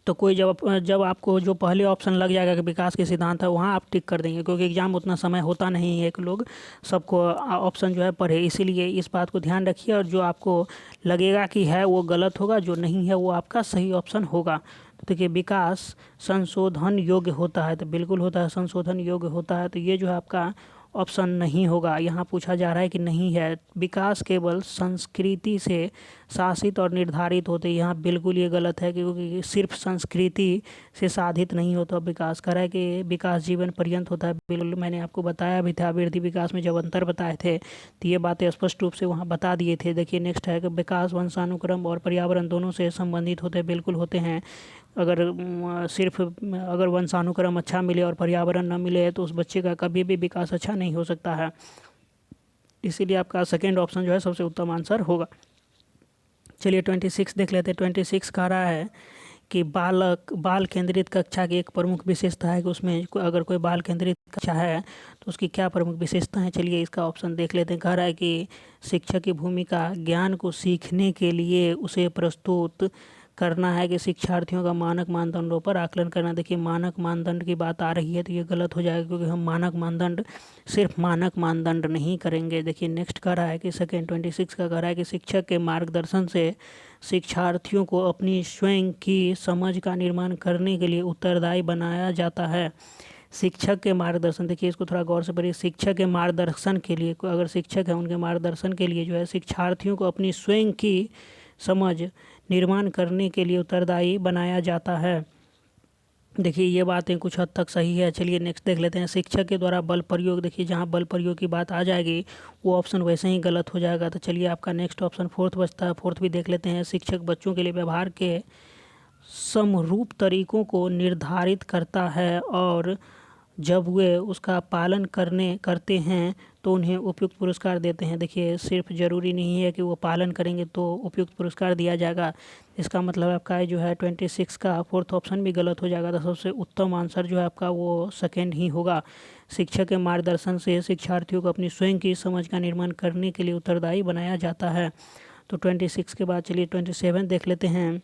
तो कोई जब आपको जो पहले ऑप्शन लग जाएगा कि विकास के सिद्धांत है, वहाँ आप टिक कर देंगे, क्योंकि एग्जाम उतना समय होता नहीं है कि लोग सबको ऑप्शन जो है पढ़े। इसीलिए इस बात को ध्यान रखिए, और जो आपको लगेगा कि है वो गलत होगा, जो नहीं है वो आपका सही ऑप्शन होगा। तो देखिए विकास संशोधन योग्य होता है, तो बिल्कुल होता है, संशोधन योग्य होता है। तो ये जो है आपका ऑप्शन नहीं होगा। यहाँ पूछा जा रहा है कि नहीं है, विकास केवल संस्कृति से शासित और निर्धारित होते हैं। यहाँ बिल्कुल ये गलत है, क्योंकि सिर्फ संस्कृति से साधित नहीं होता विकास। कह रहा है कि विकास जीवन पर्यंत होता है। बिल्कुल मैंने आपको बताया भी था, वृद्धि विकास में जब अंतर बताए थे तो ये बातें स्पष्ट रूप से वहाँ बता दिए थे। देखिए नेक्स्ट है कि विकास वंशानुक्रम और पर्यावरण दोनों से संबंधित होते हैं। बिल्कुल होते हैं। अगर वंशानुक्रम अच्छा मिले और पर्यावरण न मिले तो उस बच्चे का कभी भी विकास अच्छा नहीं हो सकता है। इसीलिए आपका सेकेंड ऑप्शन जो है सबसे उत्तम आंसर होगा। चलिए 26 देख लेते हैं। 26 कह रहा है कि बाल केंद्रित कक्षा की एक प्रमुख विशेषता है कि उसमें अगर कोई बाल केंद्रित कक्षा है तो उसकी क्या प्रमुख विशेषता है। चलिए इसका ऑप्शन देख लेते हैं। कह रहा है कि शिक्षक की भूमिका ज्ञान को सीखने के लिए उसे प्रस्तुत करना है, कि शिक्षार्थियों का मानक मानदंडों पर आकलन करना। देखिए मानक मानदंड की बात आ रही है तो ये गलत हो जाएगा, क्योंकि हम मानक मानदंड सिर्फ मानक मानदंड नहीं करेंगे। देखिए नेक्स्ट कह रहा है कि सेकेंड 26 का कह रहा है कि शिक्षक के मार्गदर्शन से शिक्षार्थियों को अपनी स्वयं की समझ का निर्माण करने के लिए उत्तरदायी बनाया जाता है। शिक्षक के मार्गदर्शन, देखिए इसको थोड़ा गौर से पढ़िए। शिक्षक के मार्गदर्शन के लिए, अगर शिक्षक है उनके मार्गदर्शन के लिए जो है शिक्षार्थियों को अपनी स्वयं की समझ निर्माण करने के लिए उत्तरदायी बनाया जाता है। देखिए ये बातें कुछ हद तक सही है। चलिए नेक्स्ट देख लेते हैं। शिक्षक के द्वारा बल प्रयोग, देखिए जहाँ बल प्रयोग की बात आ जाएगी वो ऑप्शन वैसे ही गलत हो जाएगा। तो चलिए आपका नेक्स्ट ऑप्शन फोर्थ बचता है, फोर्थ भी देख लेते हैं। शिक्षक बच्चों के लिए व्यवहार के समरूप तरीकों को निर्धारित करता है और जब वे उसका पालन करते हैं तो उन्हें उपयुक्त पुरस्कार देते हैं। देखिए सिर्फ ज़रूरी नहीं है कि वो पालन करेंगे तो उपयुक्त पुरस्कार दिया जाएगा। इसका मतलब आपका जो है 26 का फोर्थ ऑप्शन भी गलत हो जाएगा। तो सबसे उत्तम आंसर जो है आपका वो सेकेंड ही होगा। शिक्षक के मार्गदर्शन से शिक्षार्थियों को अपनी स्वयं की समझ का निर्माण करने के लिए उत्तरदायी बनाया जाता है। तो 26 के बाद चलिए 27 देख लेते हैं।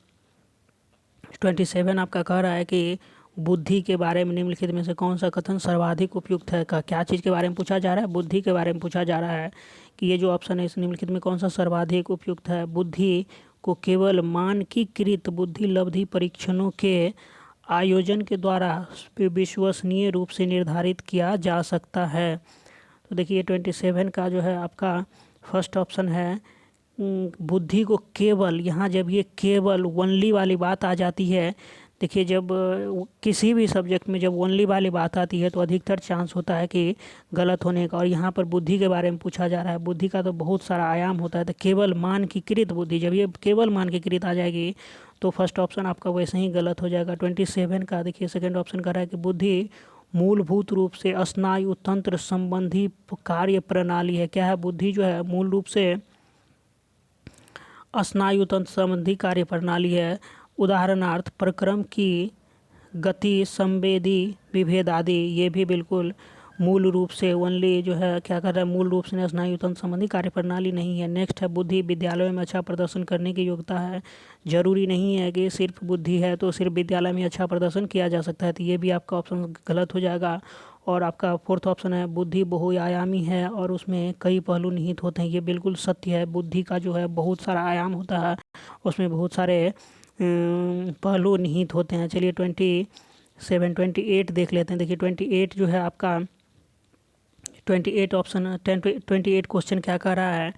27 आपका कह रहा है कि बुद्धि के बारे में निम्नलिखित में से कौन सा कथन सर्वाधिक उपयुक्त है। का क्या चीज़ के बारे में पूछा जा रहा है? बुद्धि के बारे में पूछा जा रहा है कि ये जो ऑप्शन है इस निम्नलिखित में कौन सा सर्वाधिक उपयुक्त है। बुद्धि को केवल मानकीकृत बुद्धि लब्धि परीक्षणों के आयोजन के द्वारा विश्वसनीय रूप से निर्धारित किया जा सकता है। तो देखिए 27 का जो है आपका फर्स्ट ऑप्शन है। बुद्धि को केवल, यहाँ जब ये केवल ओनली वाली बात आ जाती है, देखिए जब किसी भी सब्जेक्ट में जब ओनली वाली बात आती है तो अधिकतर चांस होता है कि गलत होने का। और यहाँ पर बुद्धि के बारे में पूछा जा रहा है। बुद्धि का तो बहुत सारा आयाम होता है। तो केवल मानकीकृत बुद्धि, जब ये केवल मानकीकृत आ जाएगी तो फर्स्ट ऑप्शन आपका वैसे ही गलत हो जाएगा। 27 का देखिए सेकेंड ऑप्शन कर रहा है कि बुद्धि मूलभूत रूप से स्नायु तंत्र संबंधी कार्य प्रणाली है। क्या है? बुद्धि जो है मूल रूप से स्नायु तंत्र संबंधी कार्य प्रणाली है। उदाहरणार्थ प्रक्रम की गति, संवेदी विभेद आदि। ये भी बिल्कुल मूल रूप से ओनली जो है क्या कर रहा है, मूल रूप से स्नायु तंत्र संबंधी कार्य प्रणाली नहीं है। नेक्स्ट है बुद्धि विद्यालय में अच्छा प्रदर्शन करने की योग्यता है। जरूरी नहीं है कि सिर्फ बुद्धि है तो सिर्फ विद्यालय में अच्छा प्रदर्शन किया जा सकता है। तो ये भी आपका ऑप्शन गलत हो जाएगा। और आपका फोर्थ ऑप्शन है बुद्धि बहुआयामी है और उसमें कई पहलू निहित होते हैं। ये बिल्कुल सत्य है। बुद्धि का जो है बहुत सारा आयाम होता है, उसमें बहुत सारे पहलू निहित होते हैं। चलिए 28 देख लेते हैं। देखिए 28 जो है आपका 28 ऑप्शन 28 क्वेश्चन क्या कर रहा है?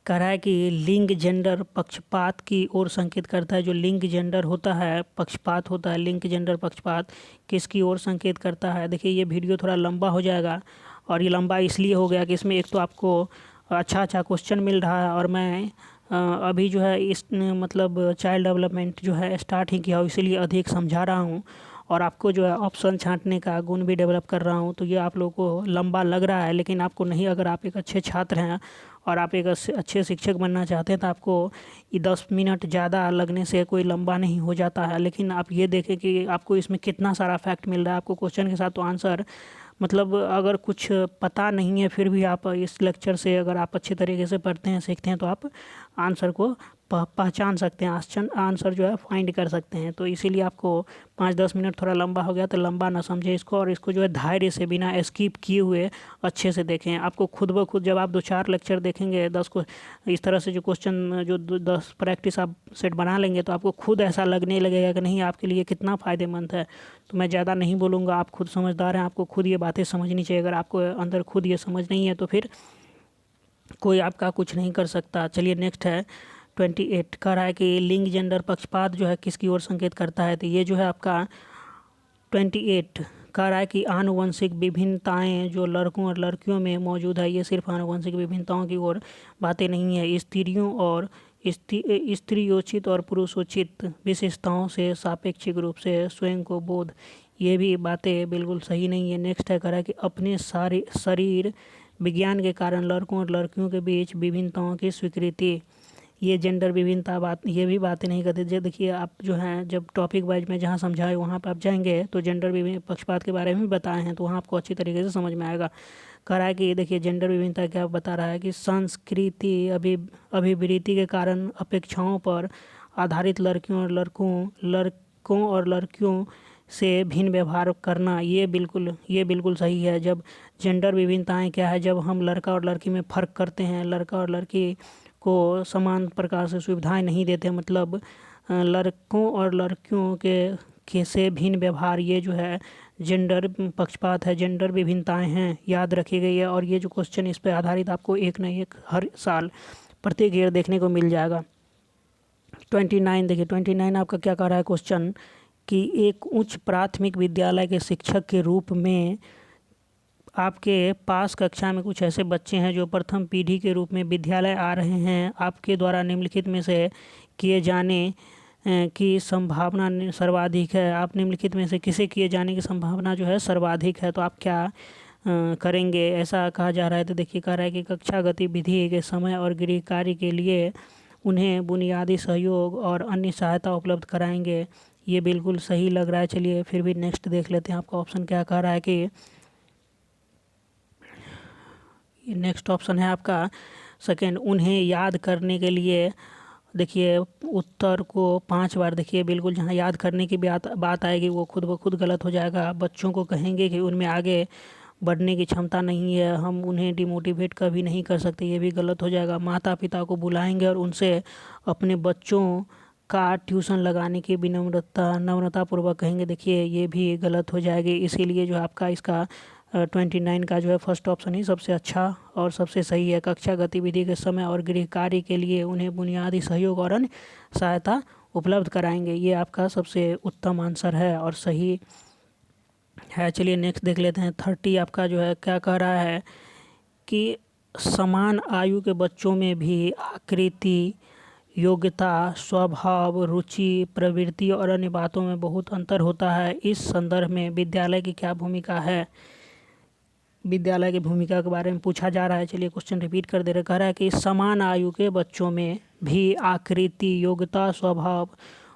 कह रहा है कि लिंग जेंडर पक्षपात की ओर संकेत करता है। जो लिंग जेंडर होता है, पक्षपात होता है, लिंग जेंडर पक्षपात किसकी ओर संकेत करता है? देखिए ये वीडियो थोड़ा लंबा हो जाएगा और ये लंबा इसलिए हो गया कि इसमें एक तो आपको अच्छा क्वेश्चन मिल रहा है और मैं अभी जो है इस मतलब चाइल्ड डेवलपमेंट जो है स्टार्ट ही किया हूँ, इसीलिए अधिक समझा रहा हूँ और आपको जो है ऑप्शन छांटने का गुण भी डेवलप कर रहा हूँ। तो ये आप लोगों को लंबा लग रहा है, लेकिन आपको नहीं। अगर आप एक अच्छे छात्र हैं और आप एक अच्छे शिक्षक बनना चाहते हैं तो आपको ये 10 मिनट ज़्यादा लगने से कोई लंबा नहीं हो जाता है। लेकिन आप ये देखें कि आपको इसमें कितना सारा फैक्ट मिल रहा है आपको क्वेश्चन के साथ। तो आंसर मतलब अगर कुछ पता नहीं है फिर भी आप इस लेक्चर से अगर आप अच्छे तरीके से पढ़ते हैं, सीखते हैं तो आप आंसर को पहचान सकते हैं, आंसर जो है फाइंड कर सकते हैं। तो इसीलिए आपको 5-10 मिनट थोड़ा लंबा हो गया तो लंबा ना समझे इसको और इसको जो है धैर्य से बिना स्किप किए हुए अच्छे से देखें। आपको खुद ब खुद जब आप 2-4 लेक्चर देखेंगे 10 को इस तरह से जो क्वेश्चन जो 10 प्रैक्टिस आप सेट बना लेंगे तो आपको खुद ऐसा लगने लगेगा कि नहीं आपके लिए कितना फ़ायदेमंद है। तो मैं ज़्यादा नहीं बोलूँगा, आप खुद समझदार हैं, आपको खुद ये बातें समझनी चाहिए। अगर आपको अंदर खुद ये समझ नहीं है तो फिर कोई आपका कुछ नहीं कर सकता। चलिए नेक्स्ट है 28 कह रहा है कि लिंग जेंडर पक्षपात जो है किसकी ओर संकेत करता है। तो ये जो है आपका 28 कह रहा है कि आनुवंशिक विभिन्नताएं जो लड़कों और लड़कियों में मौजूद है, ये सिर्फ आनुवंशिक विभिन्नताओं की ओर बातें नहीं है। स्त्रियों और स्त्रियोचित और पुरुषोचित विशेषताओं से सापेक्षिक रूप से स्वयं को बोध, ये भी बातें बिल्कुल सही नहीं है। नेक्स्ट है कह रहा है कि अपने सारे शरीर विज्ञान के कारण लड़कों और लड़कियों के बीच विभिन्नताओं की स्वीकृति, ये जेंडर विभिन्नता बात, ये भी बातें नहीं करते। देखिए आप जो हैं जब टॉपिक वाइज में जहाँ समझाए वहाँ पर आप जाएंगे तो जेंडर विभिन्न पक्षपात के बारे में भी बताए हैं तो वहाँ आपको अच्छी तरीके से समझ में आएगा। कह रहा है कि देखिए जेंडर विभिन्नता क्या बता रहा है कि संस्कृति अभिवृत्ति के कारण अपेक्षाओं पर आधारित लड़कों और लड़कियों से भिन्न व्यवहार करना, ये बिल्कुल सही है। जब जेंडर विभिन्नताएं क्या है, जब हम लड़का और लड़की में फ़र्क करते हैं, लड़का और लड़की को समान प्रकार से सुविधाएं नहीं देते, मतलब लड़कों और लड़कियों के से भिन्न व्यवहार, ये जो है जेंडर पक्षपात है, जेंडर विभिन्नताएं हैं, याद रखी गई है। और ये जो क्वेश्चन इस पर आधारित आपको एक न एक हर साल प्रत्येक ईयर देखने को मिल जाएगा। 29 देखिए 29 आपका क्या कह रहा है क्वेश्चन कि एक उच्च प्राथमिक विद्यालय के शिक्षक के रूप में आपके पास कक्षा में कुछ ऐसे बच्चे हैं जो प्रथम पीढ़ी के रूप में विद्यालय आ रहे हैं। आपके द्वारा निम्नलिखित में से किए जाने की संभावना सर्वाधिक है। आप निम्नलिखित में से किसे किए जाने की संभावना जो है सर्वाधिक है, तो आप क्या करेंगे, ऐसा कहा जा रहा है। तो देखिए कह रहा है कि कक्षा गतिविधि के समय और गृह कार्य के लिए उन्हें बुनियादी सहयोग और अन्य सहायता उपलब्ध कराएंगे। ये बिल्कुल सही लग रहा है। चलिए फिर भी नेक्स्ट देख लेते हैं आपका ऑप्शन क्या कह रहा है कि नेक्स्ट ऑप्शन है आपका सेकेंड, उन्हें याद करने के लिए। देखिए उत्तर को 5 बार देखिए, बिल्कुल जहाँ याद करने की बात आएगी वो खुद ब खुद गलत हो जाएगा। बच्चों को कहेंगे कि उनमें आगे बढ़ने की क्षमता नहीं है, हम उन्हें डिमोटिवेट कभी नहीं कर सकते, ये भी गलत हो जाएगा। माता पिता को बुलाएंगे और उनसे अपने बच्चों का ट्यूशन लगाने की नम्रतापूर्वक कहेंगे, देखिए ये भी गलत हो जाएगी। इसीलिए जो आपका इसका 29 का जो है फर्स्ट ऑप्शन ही सबसे अच्छा और सबसे सही है। कक्षा गतिविधि के समय और गृह कार्य के लिए उन्हें बुनियादी सहयोग और अन्य सहायता उपलब्ध कराएंगे, ये आपका सबसे उत्तम आंसर है और सही है। चलिए नेक्स्ट देख लेते हैं। 30 आपका जो है क्या कह रहा है कि समान आयु के बच्चों में भी आकृति, योग्यता, स्वभाव, रुचि, प्रवृत्ति और अन्य बातों में बहुत अंतर होता है। इस संदर्भ में विद्यालय की क्या भूमिका है, विद्यालय की भूमिका के बारे में पूछा जा रहा है। चलिए क्वेश्चन रिपीट कर दे रहा, कह रहा है कि समान आयु के बच्चों में भी आकृति, योग्यता, स्वभाव,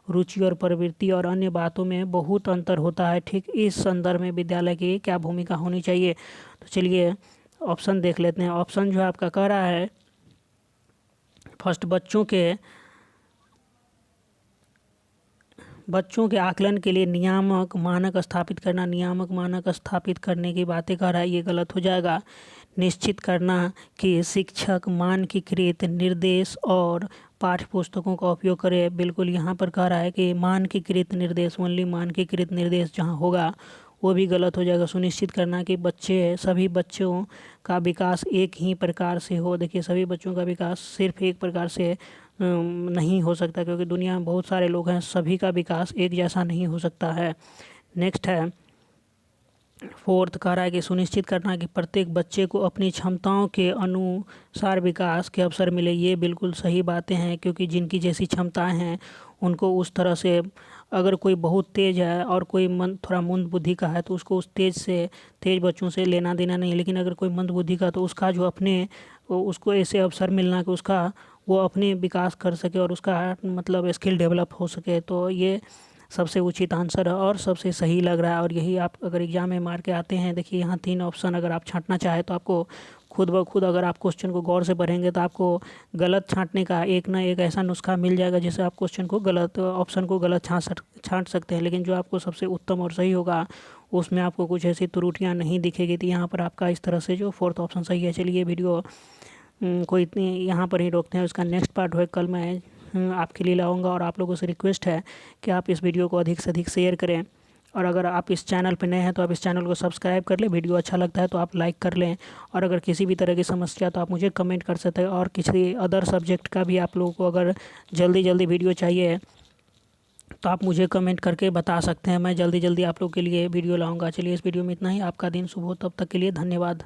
रुचि और प्रवृत्ति और अन्य बातों में बहुत अंतर होता है। ठीक इस संदर्भ में विद्यालय की क्या भूमिका होनी चाहिए। तो चलिए ऑप्शन देख लेते हैं। ऑप्शन जो है आपका कह रहा है फर्स्ट, बच्चों के आकलन के लिए नियामक मानक स्थापित करना। नियामक मानक स्थापित करने की बातें कर रहा है, ये गलत हो जाएगा। निश्चित करना कि शिक्षक मानकीकृत निर्देश और पाठ्य पुस्तकों का उपयोग करे, बिल्कुल यहाँ पर कह रहा है कि मानकीकृत निर्देश, ओनली मानकीकृत निर्देश जहाँ होगा वो भी गलत हो जाएगा। सुनिश्चित करना कि सभी बच्चों का विकास एक ही प्रकार से हो। देखिए सभी बच्चों का विकास सिर्फ एक प्रकार से नहीं हो सकता, क्योंकि दुनिया में बहुत सारे लोग हैं, सभी का विकास एक जैसा नहीं हो सकता है। नेक्स्ट है 4th, कह रहा है कि सुनिश्चित करना कि प्रत्येक बच्चे को अपनी क्षमताओं के अनुसार विकास के अवसर मिले। ये बिल्कुल सही बातें हैं, क्योंकि जिनकी जैसी क्षमताएं हैं उनको उस तरह से, अगर कोई बहुत तेज़ है और कोई थोड़ा मंद बुद्धि का है तो उसको उस तेज़ बच्चों से लेना देना नहीं है। लेकिन अगर कोई मंद बुद्धि का तो उसका जो उसको ऐसे अवसर मिलना कि वो अपने विकास कर सके और उसका मतलब स्किल डेवलप हो सके। तो ये सबसे उचित आंसर है और सबसे सही लग रहा है। और यही आप अगर एग्ज़ाम में मार के आते हैं, देखिए यहाँ 3 ऑप्शन अगर आप छांटना चाहें तो आपको खुद ब खुद, अगर आप क्वेश्चन को गौर से पढ़ेंगे तो आपको गलत छांटने का एक ना एक ऐसा नुस्खा मिल जाएगा जिससे आप ऑप्शन को गलत छांट सकते हैं। लेकिन जो आपको सबसे उत्तम और सही होगा उसमें आपको कुछ ऐसी त्रुटियाँ नहीं दिखेगी। तो यहाँ पर आपका इस तरह से जो 4th ऑप्शन सही है। चलिए वीडियो को इतनी यहाँ पर ही रोकते हैं। उसका नेक्स्ट पार्ट है कल मैं आपके लिए लाऊंगा। और आप लोगों से रिक्वेस्ट है कि आप इस वीडियो को अधिक से अधिक शेयर करें। और अगर आप इस चैनल पर नए हैं तो आप इस चैनल को सब्सक्राइब कर लें। वीडियो अच्छा लगता है तो आप लाइक कर लें। और अगर किसी भी तरह की समस्या तो आप मुझे कमेंट कर सकते हैं। और किसी अदर सब्जेक्ट का भी आप लोगों को अगर जल्दी वीडियो चाहिए तो आप मुझे कमेंट करके बता सकते हैं। मैं जल्दी आप लोग के लिए वीडियो लाऊंगा। चलिए इस वीडियो में इतना ही। आपका दिन शुभ हो, तब तक के लिए धन्यवाद।